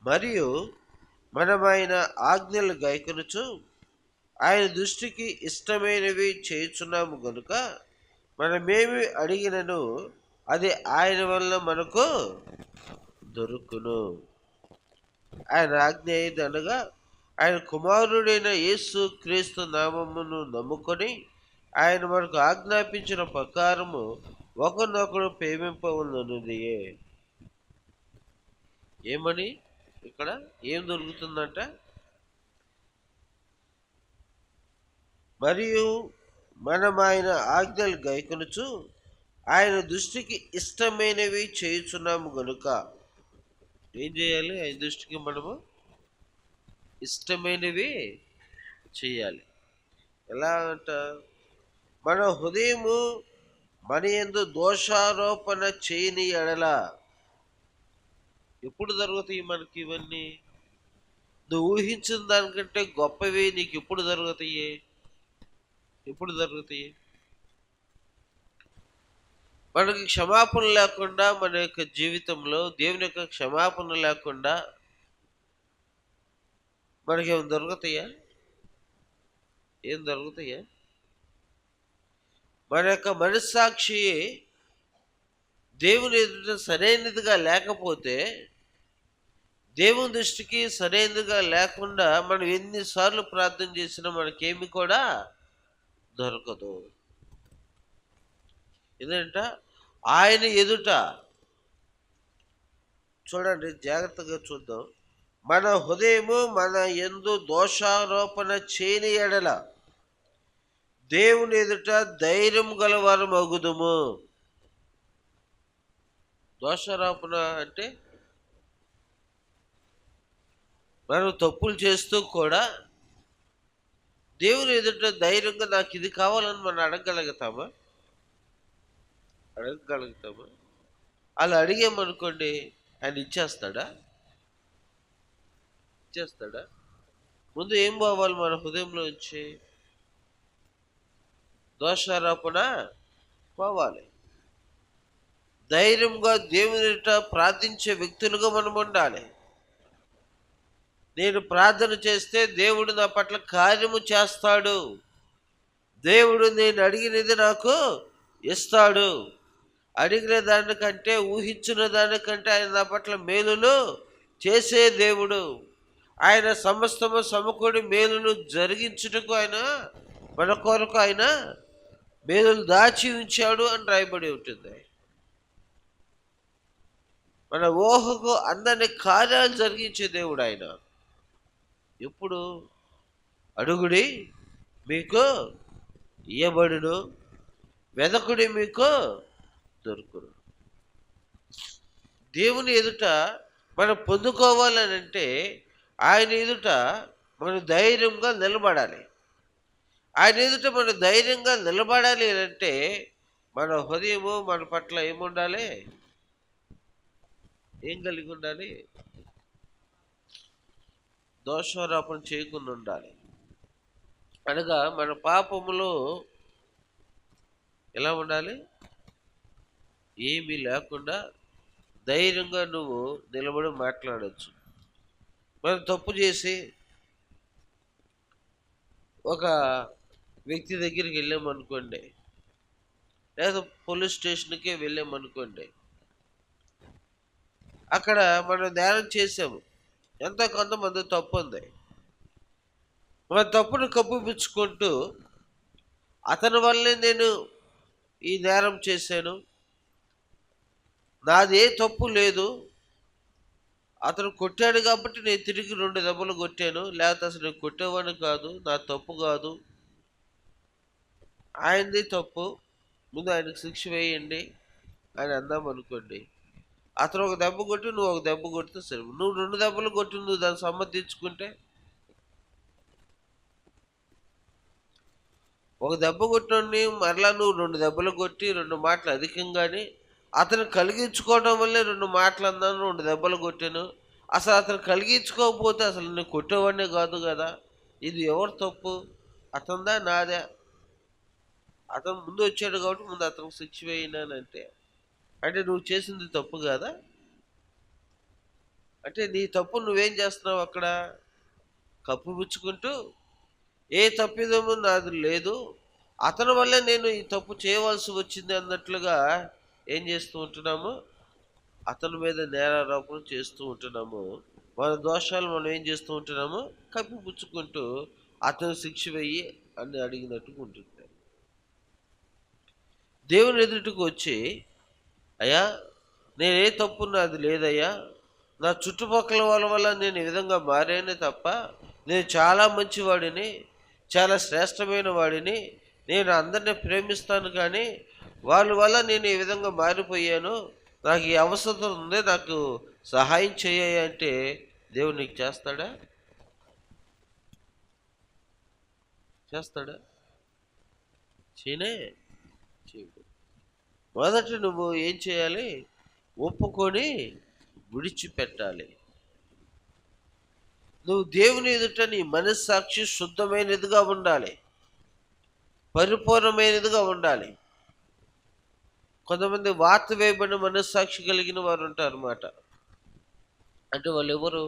మరియు మనమైన ఆజ్ఞలు గైకొనుచు ఆయన దృష్టికి ఇష్టమైనవి చేయుచున్నాము గనుక మనమేమి అడిగినను అది ఆయన వల్ల మనకు దొరుకును. ఆయన ఆజ్ఞ ఏదనగా ఆయన కుమారుడైన యేసు క్రీస్తు నామమును నమ్ముకొని ఆయన మనకు ఆజ్ఞాపించిన ప్రకారము ఒకరినొకరు ప్రేమింపవలననియే. ఏమని ఇక్కడ ఏం దొరుకుతుందంట? మరియు మనం ఆయన ఆజ్ఞలు గైకొనుచు ఆయన దృష్టికి ఇష్టమైనవి చేయుచున్నాము గనుక ఏం చేయాలి? ఆయన దృష్టికి మనము ఇష్టమైనవి చేయాలి. ఎలా అంట? మన హృదయము మన యందు దోషారోపణ చేయని ఎడల. ఎప్పుడు జరుగుతాయి మనకి ఇవన్నీ? నువ్వు ఊహించిన దానికంటే గొప్పవి నీకు ఎప్పుడు జరుగుతాయి? ఎప్పుడు జరుగుతాయి? మనకి క్షమాపణ లేకుండా, మన యొక్క జీవితంలో దేవుని యొక్క క్షమాపణ లేకుండా మనకేమైనా దొరుకుతాయా? ఏం దొరుకుతాయా? మన యొక్క మనస్సాక్షి దేవుని ఎదుట సరైనదిగా లేకపోతే దేవుని దృష్టికి సరైనదిగా లేకుండా మనం ఎన్నిసార్లు ప్రార్థన చేసినా మనకేమి కూడా దొరకదు. ఎందుకంట ఆయన ఎదుట, చూడండి జాగ్రత్తగా చూద్దాం, మన హృదయము మన యందు దోషారోపణ చేయని ఎడల దేవుని ఎదుట ధైర్యం గలవారు మగుదుము. దోషారోపణ అంటే మనం తప్పులు చేస్తూ కూడా దేవుని ఎదుట ధైర్యంగా నాకు ఇది కావాలని మనం అడగగలుగుతామా? అడగగలుగుతామా? అలా అడిగామనుకోండి, ఆయన ఇచ్చేస్తాడా? ఇచ్చేస్తాడా? ముందు ఏం పోవాలి మన హృదయంలో వచ్చి? దోషారోపణ పోవాలి. ధైర్యంగా దేవుని ఎదుట ప్రార్థించే వ్యక్తులుగా మనం ఉండాలి. నేను ప్రార్థన చేస్తే దేవుడు నా పట్ల కార్యము చేస్తాడు, దేవుడు నేను అడిగినది నాకు ఇస్తాడు, అడిగిన దానికంటే ఊహించిన దానికంటే ఆయన నా పట్ల మేలులు చేసే దేవుడు, ఆయన సమస్తము సమకూడి మేలును జరిగించుటకు ఆయన మన కొరకు ఆయన మేలులు దాచి ఉంచాడు అని రాయబడి ఉంటుంది. మన ఊహకు అందని కార్యాలు జరిగించే దేవుడు ఆయన. ఎప్పుడు? అడుగుడి మీకు ఇయ్యబడును, వెదకుడి మీకు దొరుకును. దేవుని ఎదుట మనం పొందుకోవాలని అంటే ఆయన ఎదుట మనం ధైర్యంగా నిలబడాలి. ఆయన ఎదుట మనం ధైర్యంగా నిలబడాలి అంటే మన హృదయము మన పట్ల ఏముండాలి? ఏం కలిగి ఉండాలి? దోషారోపణ చేయకుండా ఉండాలి. అనగా మన పాపములో ఎలా ఉండాలి? ఏమీ లేకుండా ధైర్యంగా నువ్వు నిలబడి మాట్లాడచ్చు. మనం తప్పు చేసి ఒక వ్యక్తి దగ్గరికి వెళ్ళామనుకోండి, లేదా పోలీస్ స్టేషన్కి వెళ్ళామనుకోండి, అక్కడ మనం ధ్యానం చేసాము, ఎంతో కొంతమంది తప్పు ఉంది, మన తప్పును కప్పిపుచ్చుకుంటూ అతని వల్లే నేను ఈ నేరం చేశాను, నాదే తప్పు లేదు, అతను కొట్టాడు కాబట్టి నేను తిరిగి 2 దెబ్బలు కొట్టాను, లేకపోతే అసలు నేను కొట్టేవాడిని కాదు, నా తప్పు కాదు, ఆయనది తప్పు, ముందు ఆయనకు శిక్ష వేయండి అని అందాం అనుకోండి. అతను ఒక దెబ్బ కొట్టి నువ్వు ఒక దెబ్బ కొడితే సరే, నువ్వు 2 దెబ్బలు కొట్టి నువ్వు దాన్ని సమ్మతించుకుంటే, ఒక దెబ్బ కొట్టినోడిని మరలా నువ్వు 2 దెబ్బలు కొట్టి 2 మాటలు అధికంగాని అతను కలిగించుకోవడం వల్లే 2 మాటలు అన్నాను, 2 దెబ్బలు కొట్టాను, అసలు అతను కలిగించుకోకపోతే అసలు నేను కొట్టేవాడినే కాదు కదా. ఇది ఎవరు తప్పు? అతనిదా నాదే? అతను ముందు వచ్చాడు కాబట్టి ముందు అతనికి శిక్ష వేయినానంటే, అంటే నువ్వు చేసింది తప్పు కదా? అంటే నీ తప్పు నువ్వేం చేస్తున్నావు అక్కడ? కప్పిపుచ్చుకుంటూ ఏ తప్పిదము నాది లేదు, అతని వల్లే నేను ఈ తప్పు చేయవలసి వచ్చింది అన్నట్లుగా ఏం చేస్తూ ఉంటున్నాము? అతని మీద నేరారోపణ చేస్తూ ఉంటున్నాము. మన దోషాలు మనం ఏం చేస్తూ ఉంటున్నాము? కప్పిపుచ్చుకుంటూ అతను శిక్ష వెయ్యి అని అడిగినట్టుగా ఉంటుంది. దేవుని ఎదుటికి వచ్చి, అయ్యా నేనే తప్పు నాది లేదయ్యా, నా చుట్టుపక్కల వాళ్ళ వల్ల నేను ఈ విధంగా మారానే తప్ప నేను చాలా మంచివాడిని, చాలా శ్రేష్టమైన వాడిని, నేను అందరినీ ప్రేమిస్తాను, కానీ వాళ్ళ వల్ల నేను ఈ విధంగా మారిపోయాను, నాకు ఈ అవసరం ఉంది, నాకు సహాయం చేయాలి అంటే దేవుడు నీకు చేస్తాడా? చేస్తాడా? చేయనే చేయడు. మొదట నువ్వు ఏం చేయాలి? ఒప్పుకొని విడిచిపెట్టాలి. నువ్వు దేవుని ఎదుట నీ మనస్సాక్షి శుద్ధమైనదిగా ఉండాలి, పరిపూర్ణమైనదిగా ఉండాలి. కొంతమంది వాత వేయబడిన మనస్సాక్షి కలిగిన వారు ఉంటారు అన్నమాట. అంటే వాళ్ళు ఎవరు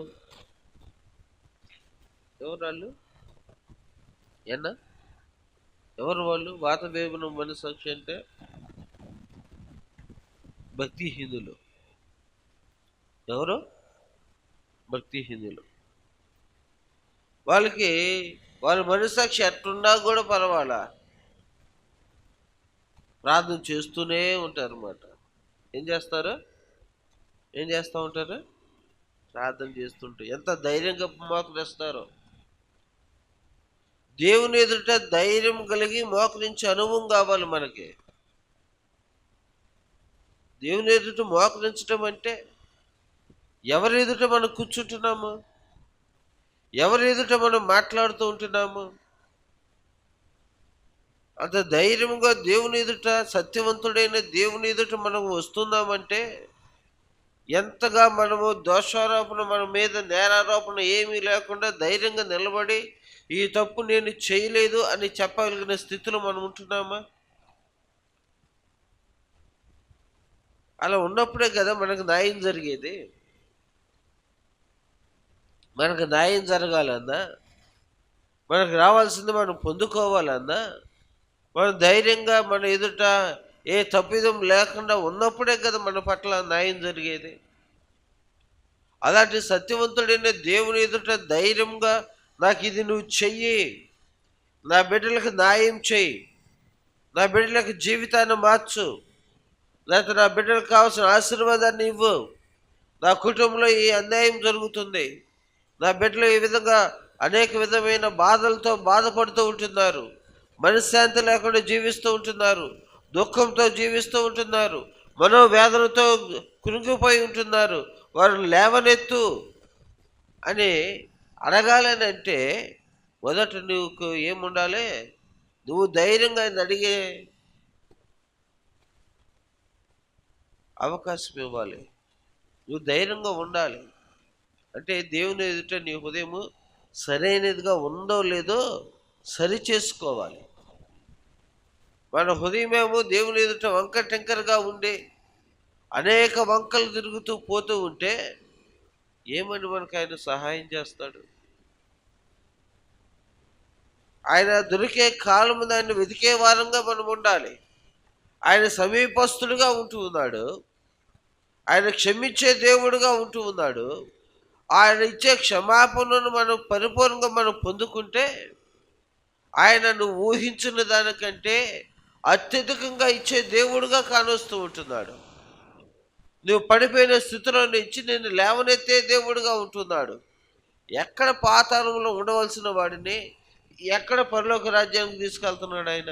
వాళ్ళు? ఏనా ఎవరు వాళ్ళు? వాత వేయబడిన మనస్సాక్షి అంటే భక్తిహీనులు. ఎవరు? భక్తిహీనులు. వాళ్ళకి వాళ్ళ మనస్సాక్షి ఎట్టున్నా కూడా పర్వాలా, ప్రార్థన చేస్తూనే ఉంటారు అన్నమాట. ఏం చేస్తారు? ఏం చేస్తూ ఉంటారు? ప్రార్థన చేస్తుంటే ఎంత ధైర్యంగా మోకరిస్తారో. దేవుని ఎదుట ధైర్యం కలిగి మోకరించే అనుభవం కావాలి మనకి. దేవుని ఎదుట మోకరించడం అంటే ఎవరి ఎదుట మనం కూర్చుంటున్నాము, ఎవరి ఎదుట మనం మాట్లాడుతూ ఉంటున్నాము, అంత ధైర్యంగా దేవుని ఎదుట, సత్యవంతుడైన దేవుని ఎదుట మనం వస్తున్నామంటే ఎంతగా మనము దోషారోపణ, మన మీద నేరారోపణ ఏమీ లేకుండా ధైర్యంగా నిలబడి ఈ తప్పు నేను చేయలేదు అని చెప్పగలిగిన స్థితిలో మనం ఉంటున్నామా? అలా ఉన్నప్పుడే కదా మనకు న్యాయం జరిగేది. మనకు న్యాయం జరగాలన్నా, మనకు రావాల్సింది మనం పొందుకోవాలన్నా, మనం ధైర్యంగా మన ఎదుట ఏ తప్పిదం లేకుండా ఉన్నప్పుడే కదా మన పట్ల న్యాయం జరిగేది. అలాంటి సత్యవంతుడైన దేవుని ఎదుట ధైర్యంగా నాకు ఇది నువ్వు చెయ్యి, నా బిడ్డలకు న్యాయం చెయ్యి, నా బిడ్డలకు జీవితాన్ని మార్చు, లేకపోతే నా బిడ్డలకు కావాల్సిన ఆశీర్వాదాన్ని ఇవ్వు, నా కుటుంబంలో ఈ అన్యాయం జరుగుతుంది, నా బిడ్డలు ఈ విధంగా అనేక విధమైన బాధలతో బాధపడుతూ ఉంటున్నారు, మనశ్శాంతి లేకుండా జీవిస్తూ ఉంటున్నారు, దుఃఖంతో జీవిస్తూ ఉంటున్నారు, మనోవేదనతో కృంగిపోయి ఉంటున్నారు, వారిని లేవనెత్తు అని అడగాలని అంటే మొదట నువ్వు ఏముండాలి? నువ్వు ధైర్యంగా ఆయన అడిగే అవకాశం ఇవ్వాలి. నువ్వు ధైర్యంగా ఉండాలి. అంటే దేవుని ఎదుట నీ హృదయము సరైనదిగా ఉందో లేదో సరి చేసుకోవాలి. మన హృదయమేమో దేవుని ఎదుట వంక టెంకరగా ఉండి అనేక వంకలు తిరుగుతూ పోతూ ఉంటే ఏమని మనకు ఆయన సహాయం చేస్తాడు? ఆయన దొరికే కాలం దాన్ని వెతికే వారంగా మనం ఉండాలి. ఆయన సమీపస్తుడుగా ఉంటూ ఉన్నాడు, ఆయన క్షమించే దేవుడుగా ఉంటూ ఉన్నాడు. ఆయన ఇచ్చే క్షమాపణను మనం పరిపూర్ణంగా మనం పొందుకుంటే ఆయన నువ్వు ఊహించిన దానికంటే అత్యధికంగా ఇచ్చే దేవుడుగా కానొస్తూ ఉంటున్నాడు. నువ్వు పడిపోయిన స్థితిలో నుంచి నిన్ను లేవనెత్తే దేవుడుగా ఉంటున్నాడు. ఎక్కడ పాతాళంలో ఉండవలసిన వాడిని ఎక్కడ పరలోక రాజ్యానికి తీసుకెళ్తున్నాడు ఆయన?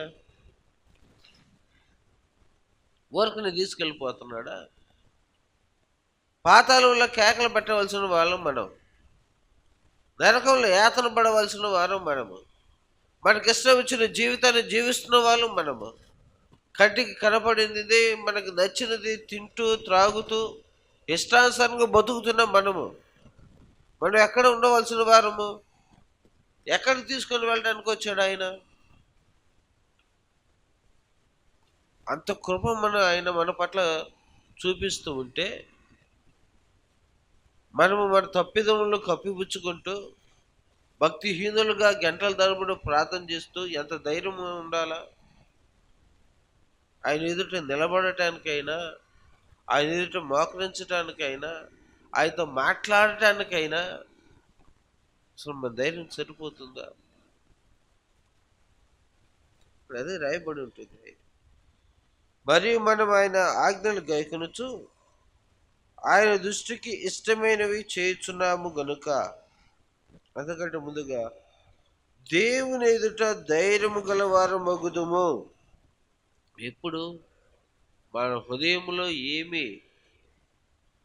ఊరకని తీసుకెళ్ళిపోతున్నాడా? పాతాళంలో కేకలు పెట్టవలసిన వాళ్ళం మనం, నరకంలో యాతన పడవలసిన వారం మనము, మనకిష్టం వచ్చిన జీవితాన్ని జీవిస్తున్న వాళ్ళం మనము, కంటికి కనపడింది మనకు నచ్చినది తింటూ త్రాగుతూ ఇష్టానుసారంగా బతుకుతున్న మనము. మనం ఎక్కడ ఉండవలసిన వారము? ఎక్కడికి తీసుకొని వెళ్ళడానికి వచ్చాడు ఆయన? అంత కృప ఆయన మన పట్ల చూపిస్తూ ఉంటే మనము మన తప్పిదములను కప్పిపుచ్చుకుంటూ భక్తిహీనులుగా గంటల తరబడి ప్రార్థన చేస్తూ ఎంత ధైర్యం ఉండాలా? ఆయన ఎదుట నిలబడటానికైనా, ఆయన ఎదుట మోకరించడానికైనా, ఆయనతో మాట్లాడటానికైనా అసలు మన ధైర్యం సరిపోతుందా? అదే రాయబడి ఉంటుంది. మరియు మనం ఆయన ఆజ్ఞలు గైకొనుచు ఆయన దృష్టికి ఇష్టమైనవి చేయుచున్నాము గనుక, అంతకంటే ముందుగా దేవుని ఎదుట ధైర్యము గలవారు మగుదుము. ఎప్పుడు మన హృదయంలో ఏమి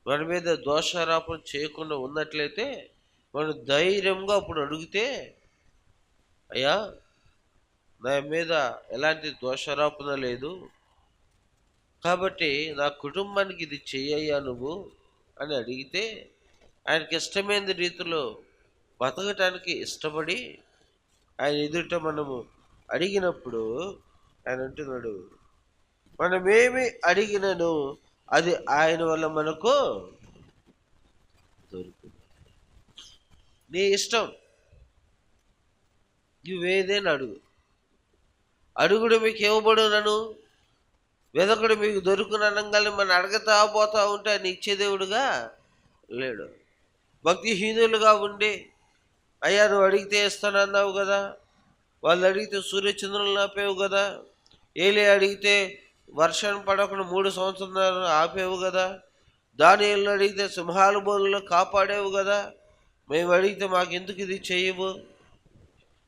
మన మీద దోషారోపణ చేయకుండా ఉన్నట్లయితే మనం ధైర్యంగా అప్పుడు అడిగితే, అయ్యా నా మీద ఎలాంటి దోషారోపణ లేదు కాబట్టి నా కుటుంబానికి ఇది చెయ్యయ్యా నువ్వు అని అడిగితే, ఆయనకి ఇష్టమైన రీతిలో బతకటానికి ఇష్టపడి ఆయన ఎదుట మనము అడిగినప్పుడు ఆయన అంటున్నాడు, మనమేమి అడిగినను అది ఆయన వల్ల మనకు దొరుకుతుంది. నీ ఇష్టం, నువ్వేదేని అడుగు. అడుగుడు మీకు ఇవ్వబడునను, వెదకుడు మీకు దొరుకుననగానే మనం అడగతా పోతా ఉంటే ఆయన ఇచ్చేదేవుడుగా లేడు. భక్తిహీనులుగా ఉండి, అయ్యా నువ్వు అడిగితే ఇస్తానన్నావు కదా, వాళ్ళు అడిగితే సూర్యచంద్రులను ఆపేవు కదా, ఏలి అడిగితే వర్షం పడకుండా 3 సంవత్సరాలు ఆపేవు కదా, దానియేలును అడిగితే సింహాల బోనులో కాపాడేవు కదా, మేము అడిగితే మాకు ఎందుకు ఇది చేయవు?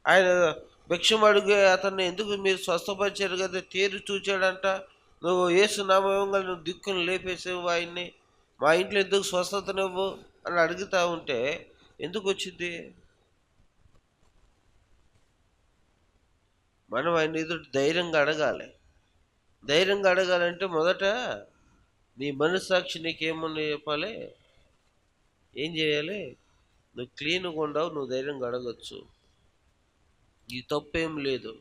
ఆయన భిక్షం అడిగే అతన్ని ఎందుకు మీరు స్వస్థపరిచారు కదా, తేరు చూచాడంట, నువ్వు ఏసునామంగా నువ్వు దిక్కును లేపేసావు ఆయన్ని, మా ఇంట్లో ఎందుకు స్వస్థత నువ్వు అని అడుగుతా ఉంటే ఎందుకు వచ్చింది? మనం ఆయన ఎదుటి ధైర్యంగా అడగాలి. ధైర్యంగా అడగాలంటే మొదట నీ మనస్సాక్షి నీకేమని చెప్పాలి, ఏం చేయాలి? నువ్వు క్లీన్గా ఉండవు, నువ్వు ధైర్యంగా అడగచ్చు. ఈ తప్పేం లేదు.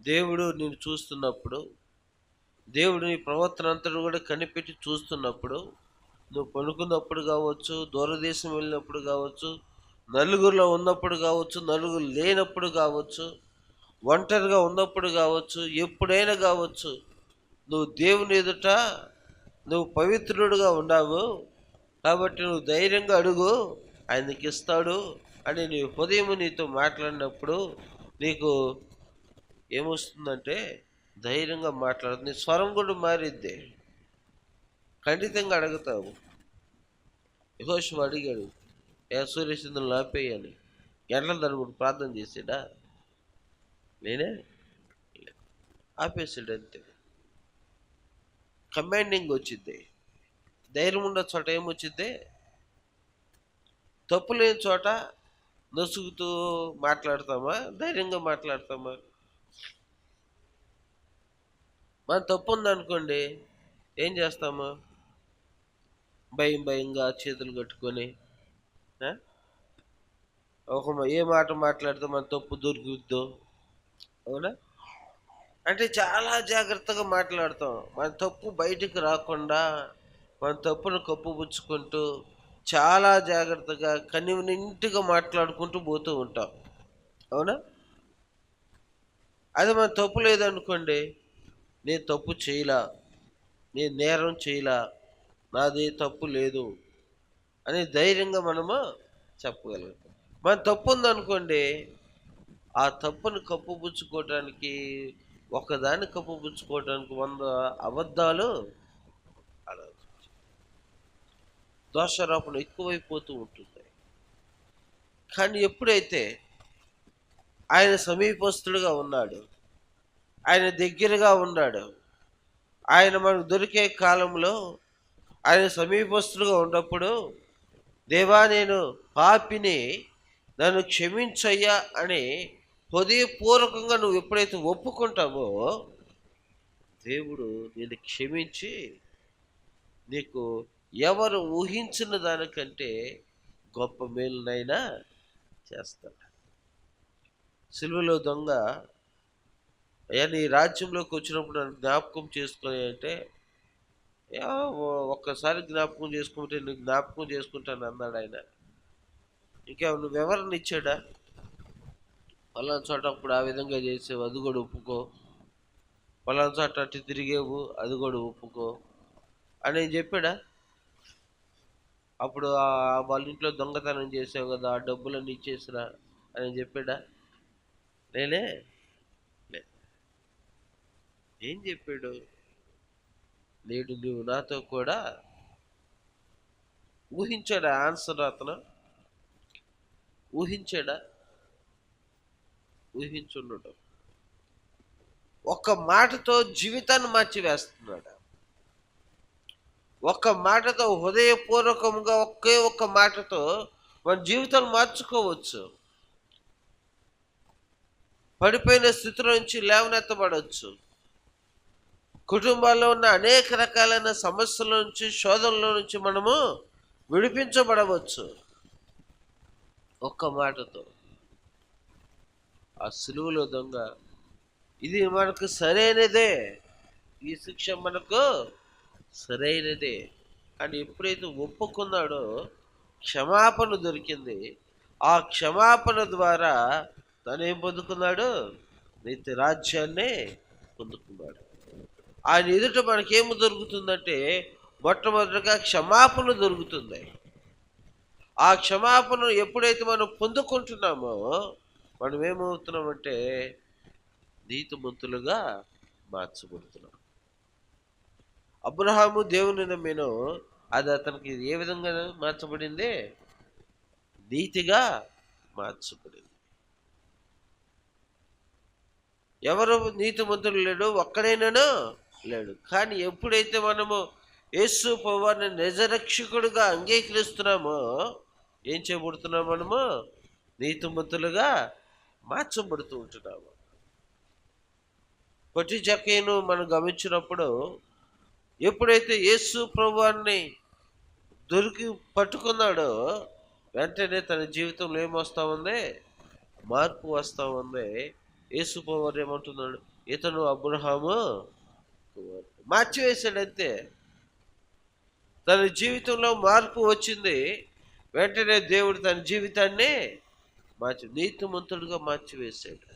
దేవుడు నేను చూస్తున్నప్పుడు, దేవుడు నీ ప్రవర్తన అంతటి కూడా కనిపెట్టి చూస్తున్నప్పుడు, నువ్వు పనుకున్నప్పుడు కావచ్చు, దూరదేశం వెళ్ళినప్పుడు కావచ్చు, నలుగురిలో ఉన్నప్పుడు కావచ్చు, నలుగురు లేనప్పుడు కావచ్చు, ఒంటరిగా ఉన్నప్పుడు కావచ్చు, ఎప్పుడైనా కావచ్చు, నువ్వు దేవుని ఎదుట నువ్వు పవిత్రుడుగా ఉన్నావు కాబట్టి నువ్వు ధైర్యంగా అడుగు, ఆయనకి ఇస్తాడు అని నీ హృదయం నీతో మాట్లాడినప్పుడు నీకు ఏమొస్తుందంటే ధైర్యంగా మాట్లాడదు, నీ స్వరం కూడా మారిద్ది, ఖండితంగా అడుగుతావు. యెహోషువ అడిగాడు, సూర్యచంద్రులను ఆపేయని, గంటల తరబడి ప్రార్థన చేసాడా? నేనే ఆపేసాడు అంతే. కమాండింగ్ వచ్చింది. ధైర్యం ఉన్న చోట ఏమొచ్చింది? తప్పు లేని చోట నొసుగుతూ మాట్లాడతామా, ధైర్యంగా మాట్లాడతామా? మన తప్పు ఉందనుకోండి, ఏం చేస్తాము? భయంగా చేతులు కట్టుకొని ఏ మాట మాట్లాడితే మన తప్పు దొరుకుద్దో, అవునా? అంటే చాలా జాగ్రత్తగా మాట్లాడతాం, మన తప్పు బయటికి రాకుండా మన తప్పును కప్పుపుచ్చుకుంటూ చాలా జాగ్రత్తగా కనివినింటిగా మాట్లాడుకుంటూ పోతూ ఉంటాం, అవునా? అది మన తప్పు లేదనుకోండి, నేను తప్పు చేయలా, నేను నేరం చేయలా, నాది తప్పు లేదు అని ధైర్యంగా మనము చెప్పగలుగుతాం. మన తప్పు ఉందనుకోండి, ఆ తప్పును కప్పుపుచ్చుకోవటానికి, ఒకదాన్ని కప్పుపుచ్చుకోవటానికి 100 అబద్ధాలు దోషారోపణ ఎక్కువైపోతూ ఉంటుంది. కానీ ఎప్పుడైతే ఆయన సమీపస్తుడుగా ఉన్నాడు, ఆయన దగ్గరగా ఉన్నాడు, ఆయన మనకు దొరికే కాలంలో ఆయన సమీపస్తుడుగా ఉన్నప్పుడు, దేవా నేను పాపిని, నన్ను క్షమించయ్యా అని హృదయపూర్వకంగా నువ్వు ఎప్పుడైతే ఒప్పుకుంటావో, దేవుడు నేను క్షమించి నీకు ఎవరు ఊహించిన దానికంటే గొప్ప మేలునైనా చేస్తాడు. సిలువలో దొంగ, అయ్యా నీ రాజ్యంలోకి వచ్చినప్పుడు నన్ను జ్ఞాపకం చేసుకొని అంటే, ఒక్కసారి జ్ఞాపకం చేసుకుంటే నువ్వు జ్ఞాపకం చేసుకుంటాను అన్నాడు ఆయన. ఇంకా నువ్వెవరిని ఇచ్చాడా? పలానా చోట అప్పుడు ఆ విధంగా చేసావు, అది కూడా ఒప్పుకో, పలానా చోట అటు తిరిగేవు, అది కూడా ఒప్పుకో అని చెప్పాడా? అప్పుడు వాళ్ళ ఇంట్లో దొంగతనం చేసావు కదా, ఆ డబ్బులన్నీ ఇచ్చేసిరా అని చెప్పాడా? నేనే ఏం చెప్పాడు? నేడు నువ్వు నాతో కూడా ఊహించాడా? ఆన్సర్ అతను ఊహించాడా? ఊహించుండడు. ఒక్క మాటతో జీవితాన్ని మార్చివేస్తున్నాడు. ఒక్క మాటతో, హృదయపూర్వకంగా ఒకే ఒక్క మాటతో మన జీవితాన్ని మార్చుకోవచ్చు. పడిపోయిన స్థితిలో నుంచి లేవనెత్తబడవచ్చు. కుటుంబాల్లో ఉన్న అనేక రకాలైన సమస్యల నుంచి, శోధనల నుంచి మనము విడిపించబడవచ్చు ఒక్క మాటతో. ఆ సిలువలో దొంగ, ఇది మనకు సరైనదే, ఈ శిక్ష మనకు సరైనదే అని ఎప్పుడైతే ఒప్పుకున్నాడో క్షమాపణ దొరికింది. ఆ క్షమాపణ ద్వారా తను ఏం పొందుకున్నాడు? నిత్య రాజ్యాన్ని పొందుకున్నాడు. ఆయన ఎదుట మనకేమి దొరుకుతుందంటే, మొట్టమొదటిగా క్షమాపణ దొరుకుతుంది. ఆ క్షమాపణ ఎప్పుడైతే మనం పొందుకుంటున్నామో మనం ఏమవుతున్నామంటే నీతిమంతులుగా మార్చబడుతున్నాం. అబ్రహాము దేవుని నమ్మెను, అది అతనికి ఏ విధంగా మార్చబడింది? నీతిగా మార్చబడింది. ఎవరు నీతిమంతుడు లేడు, ఒక్కడైనాను లేడు. కానీ ఎప్పుడైతే మనము యేసు ప్రభువుని నిజరక్షకుడుగా అంగీకరిస్తున్నామో ఏం చేయబడుతున్నాం? మనము నీతిమంతులుగా మార్చబడుతూ ఉంటున్నాము. కొట్టి జక్కయ్యను మనం గమనించినప్పుడు ఎప్పుడైతే యేసు ప్రభువాన్ని దొరికి పట్టుకున్నాడో వెంటనే తన జీవితంలో ఏమొస్తా ఉంది? మార్పు వస్తా ఉంది. యేసు ప్రభువు ఏమంటున్నాడు? ఇతను అబ్రహాము కుమారుడు. మార్చివేశాడు అంతే. తన జీవితంలో మార్పు వచ్చింది. వెంటనే దేవుడు తన జీవితాన్ని నీతిమంతుడుగా మార్చివేశాడు.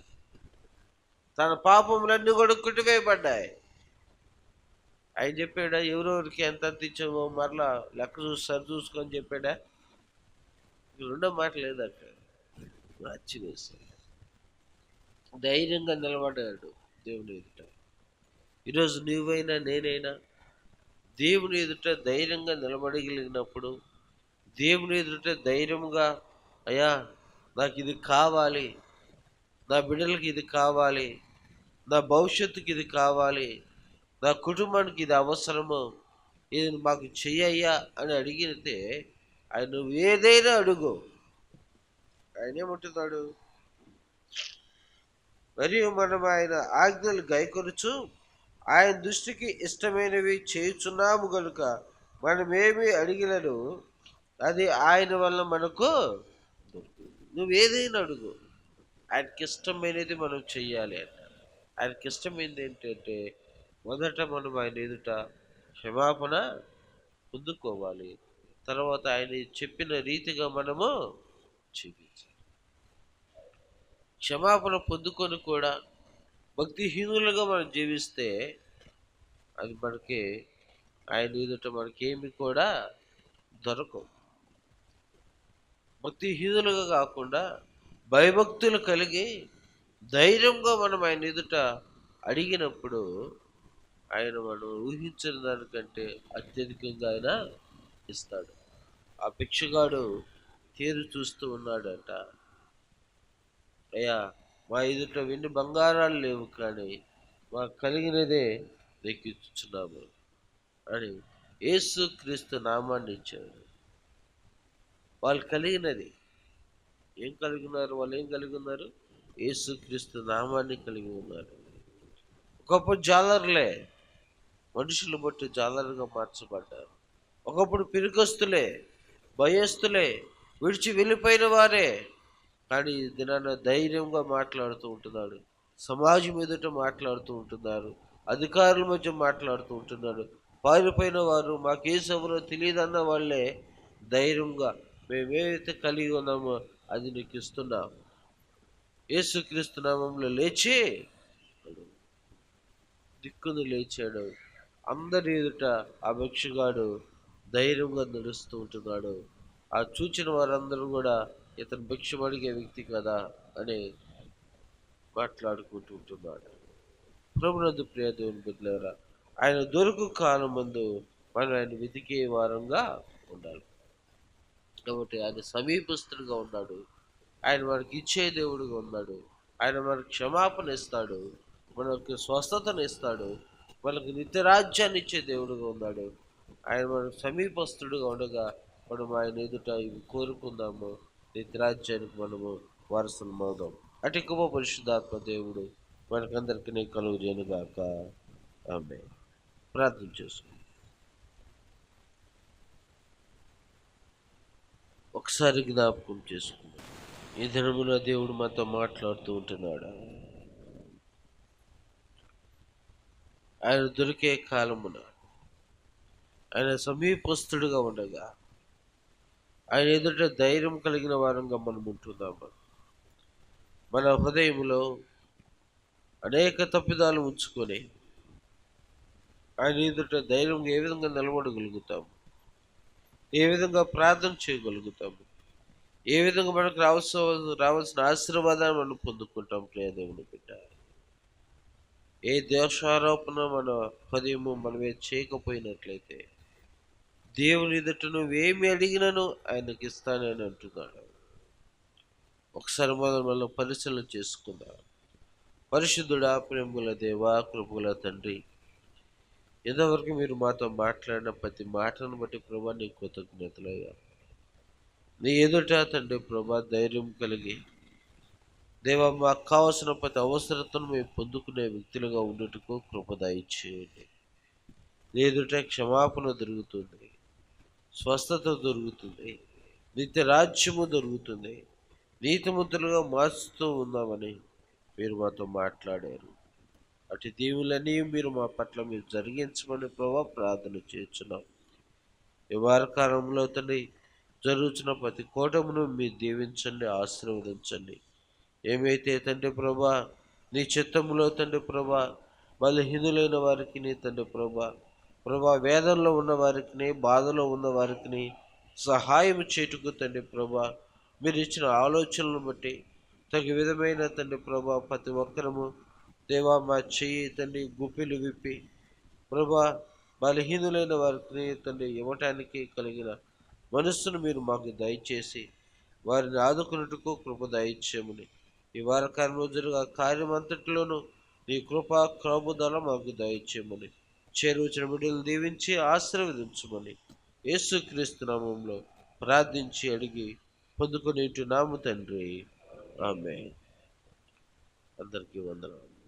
తన పాపములన్నీ కూడా కుట్టివేయబడ్డాయి. ఆయన చెప్పాడా ఎవరెవరికి ఎంత ఇచ్చామో మరలా లెక్క చూసి సరి చూసుకొని చెప్పాడా? రెండో మాట లేదు అక్కడ. మార్చివేశాడు. ధైర్యంగా నిలబడ్డాడు దేవుని ఎదుట. ఈరోజు నువ్వైనా నేనైనా దేవుని ఎదుట ధైర్యంగా నిలబడగలిగినప్పుడు, దేవుని ఎదుట ధైర్యంగా అయ్యా నాకు ఇది కావాలి, నా బిడ్డలకి ఇది కావాలి, నా భవిష్యత్తుకి ఇది కావాలి, నా కుటుంబానికి ఇది అవసరము, ఇది మాకు చెయ్యయ్యా అని అడిగితే ఆయన నువ్వు ఏదైనా అడుగు, ఆయన ఏమంటున్నాడు? మరియు మనం ఆయన ఆజ్ఞలు గైకొనుచు ఆయన దృష్టికి ఇష్టమైనవి చేయుచున్నాము కనుక మనమేమి అడిగినను అది ఆయన వల్ల మనకు నువ్వేదైనా అడుగు, ఆయనకి ఇష్టమైనది మనం చెయ్యాలి అన్నారు. ఆయనకి ఇష్టమైనది ఏంటంటే మొదట మనం ఆయన ఎదుట క్షమాపణ పొందుకోవాలి. తర్వాత ఆయన చెప్పిన రీతిగా మనము జీవించాలి. క్షమాపణ పొందుకొని కూడా భక్తిహీనులుగా మనం జీవిస్తే అది మనకి ఆయన ఎదుట మనకేమి కూడా దొరకవు. భక్తిహీనులుగా కాకుండా భయభక్తులు కలిగి ధైర్యంగా మనం ఆయన ఎదుట అడిగినప్పుడు ఆయన మనం ఊహించిన దానికంటే అత్యధికంగా ఆయన ఇస్తాడు. ఆ భిక్షగాడు తీరు చూస్తూ ఉన్నాడంట. అయ్యా మా ఎదుట వెండి బంగారాలు లేవు, కానీ మాకు కలిగినదే నీకు ఇచ్చుచున్నాము అని యేసు క్రీస్తు నామాన్ని ఇచ్చాడు. వాళ్ళు కలిగినది ఏం కలిగి ఉన్నారు? వాళ్ళు ఏం కలిగి ఉన్నారు? యేసు క్రీస్తు నామాన్ని కలిగి ఉన్నారు. ఒకప్పుడు జాలర్లే, మనుషులు బట్టి జాలరుగా మార్చబడ్డారు. ఒకప్పుడు పిరికొస్తులే, భయస్తులే, విడిచి వెళ్ళిపోయిన వారే. కానీ దినాన ధైర్యంగా మాట్లాడుతూ ఉంటున్నాడు. సమాజం ఎదుట మాట్లాడుతూ ఉంటున్నారు. అధికారుల మధ్య మాట్లాడుతూ ఉంటున్నాడు. పారిపోయిన వారు మాకేసెవరో తెలియదన్న వాళ్ళే ధైర్యంగా మేమేమైతే కలిగి ఉన్నామో అది నీకు ఇస్తున్నాం. యేసుక్రీస్తు నామంలో లేచి దిక్కును లేచాడు. అందరి ఎదుట ఆ భిక్షగాడు ధైర్యంగా నడుస్తూ ఉంటున్నాడు. ఆ చూచిన వారందరూ కూడా ఇతను భిక్షం అడిగే వ్యక్తి కదా అని మాట్లాడుకుంటూ ఉంటున్నాడు. ప్రభునందు ప్రియ దేవుని బిడ్డలారా, ఆయన దొరుకు కాలం ముందు మనం ఆయన వెతికే వారంగా ఉండాలి. కాబట్టి ఆయన సమీపస్తుడుగా ఉన్నాడు. ఆయన మనకి ఇచ్చే దేవుడుగా ఉన్నాడు. ఆయన మనకు క్షమాపణ ఇస్తాడు, మనకు స్వస్థతను ఇస్తాడు, మనకు నిత్యరాజ్యాన్ని ఇచ్చే దేవుడుగా ఉన్నాడు. ఆయన మనకు సమీపస్తుడుగా ఉండగా మనం ఆయన ఎదుట ఇవి కోరుకుందాము, నిత్యరాజ్యానికి మనము వారసులు మౌదాం. అటు గొప్ప పరిశుద్ధాత్మ దేవుడు మనకందరికీ కలుగు చేయనుగాక. ఆమేన్. ప్రార్థన చేసుకుందాం. ఒకసారి జ్ఞాపకం చేసుకుందాం. ఈ దినమున దేవుడు మనతో మాట్లాడుతూ ఉంటున్నాడు. ఆయన దొరికే కాలమున ఆయన సమీపస్తుడుగా ఉండగా ఆయన ఎదుట ధైర్యం కలిగిన వారంగా మనం ఉంటున్నాము. మన హృదయంలో అనేక తప్పిదాలు ఉంచుకొని ఆయన ఎదుట ధైర్యంగా ఏ విధంగా నిలబడగలుగుతాము, ఏ విధంగా ప్రార్థన చేయగలుగుతాము, ఏ విధంగా మనకు రావాల్సిన ఆశీర్వాదాన్ని మనం పొందుకుంటాం ప్రియ దేవుని బిడ్డ. ఏ దోషారోపణ మన హృదయము మనమే చేయకపోయినట్లయితే దేవుని ఎదుట నువ్వేమి అడిగినను ఆయనకి ఇస్తానని అంటున్నాడు. ఒకసారి మనం పరిశీలన చేసుకుందాం. పరిశుద్ధుడా, ప్రేమగల దేవా, కృపగల తండ్రి, ఇంతవరకు మీరు మాతో మాట్లాడిన ప్రతి మాటను బట్టి ప్రభా నీ కృతజ్ఞతలయ్యా. నీ ఎదుట తండ్రి ప్రభా ధైర్యం కలిగి దేవా మాకు కావలసిన ప్రతి అవసరతను మేము పొందుకునే వ్యక్తులుగా ఉండేట్టుకు కృప దయచేయండి. నీ ఎదుట క్షమాపణ దొరుకుతుంది, స్వస్థత దొరుకుతుంది, నిత్య రాజ్యము దొరుకుతుంది. నీతిమంతులుగా మార్చుతూ ఉందామని మీరు మాతో మాట్లాడారు. అటు దీవులన్నీ మీరు మా పట్ల మీరు జరిగించమని ప్రభావ ప్రార్థన చేస్తున్నాం. ఈ వారకాలంలో తండ్రి జరుగుతున్న ప్రతి కూటమును మీరు దీవించండి, ఆశీర్వదించండి. ఏమైతే తండ్రి ప్రభా నీ చిత్తంలో తండ్రి ప్రభా బలహీనులైన వారికి నీ తండ్రి ప్రభా వేదనలో ఉన్న వారికి, బాధలో ఉన్న వారికి సహాయం చేటుకు తండ్రి ప్రభా మీరు ఇచ్చిన ఆలోచనలను బట్టి తగు విధమైన తండ్రి ప్రభా ప్రతి ఒక్కరము దేవా మా చెయ్యి తండ్రి గుప్పిలు విప్పి ప్రభా బలహీనులైన వారికి తండ్రి ఇవ్వటానికి కలిగిన మనస్సును మీరు మాకు దయచేసి వారిని ఆదుకున్నట్టుకు కృప దయచేయమని, ఈ వారకాలంలో జరిగే కార్యమంతటిలోనూ నీ కృపా క్రోబుదల మాకు దయచేయమని, చేరువచ్చిన బిడ్డలు దీవించి ఆశీర్వదించమని యేసుక్రీస్తు నామంలో ప్రార్థించి అడిగి పొందుకునేట్టున్నాము తండ్రి. ఆమేన్. అందరికీ వందనాలు.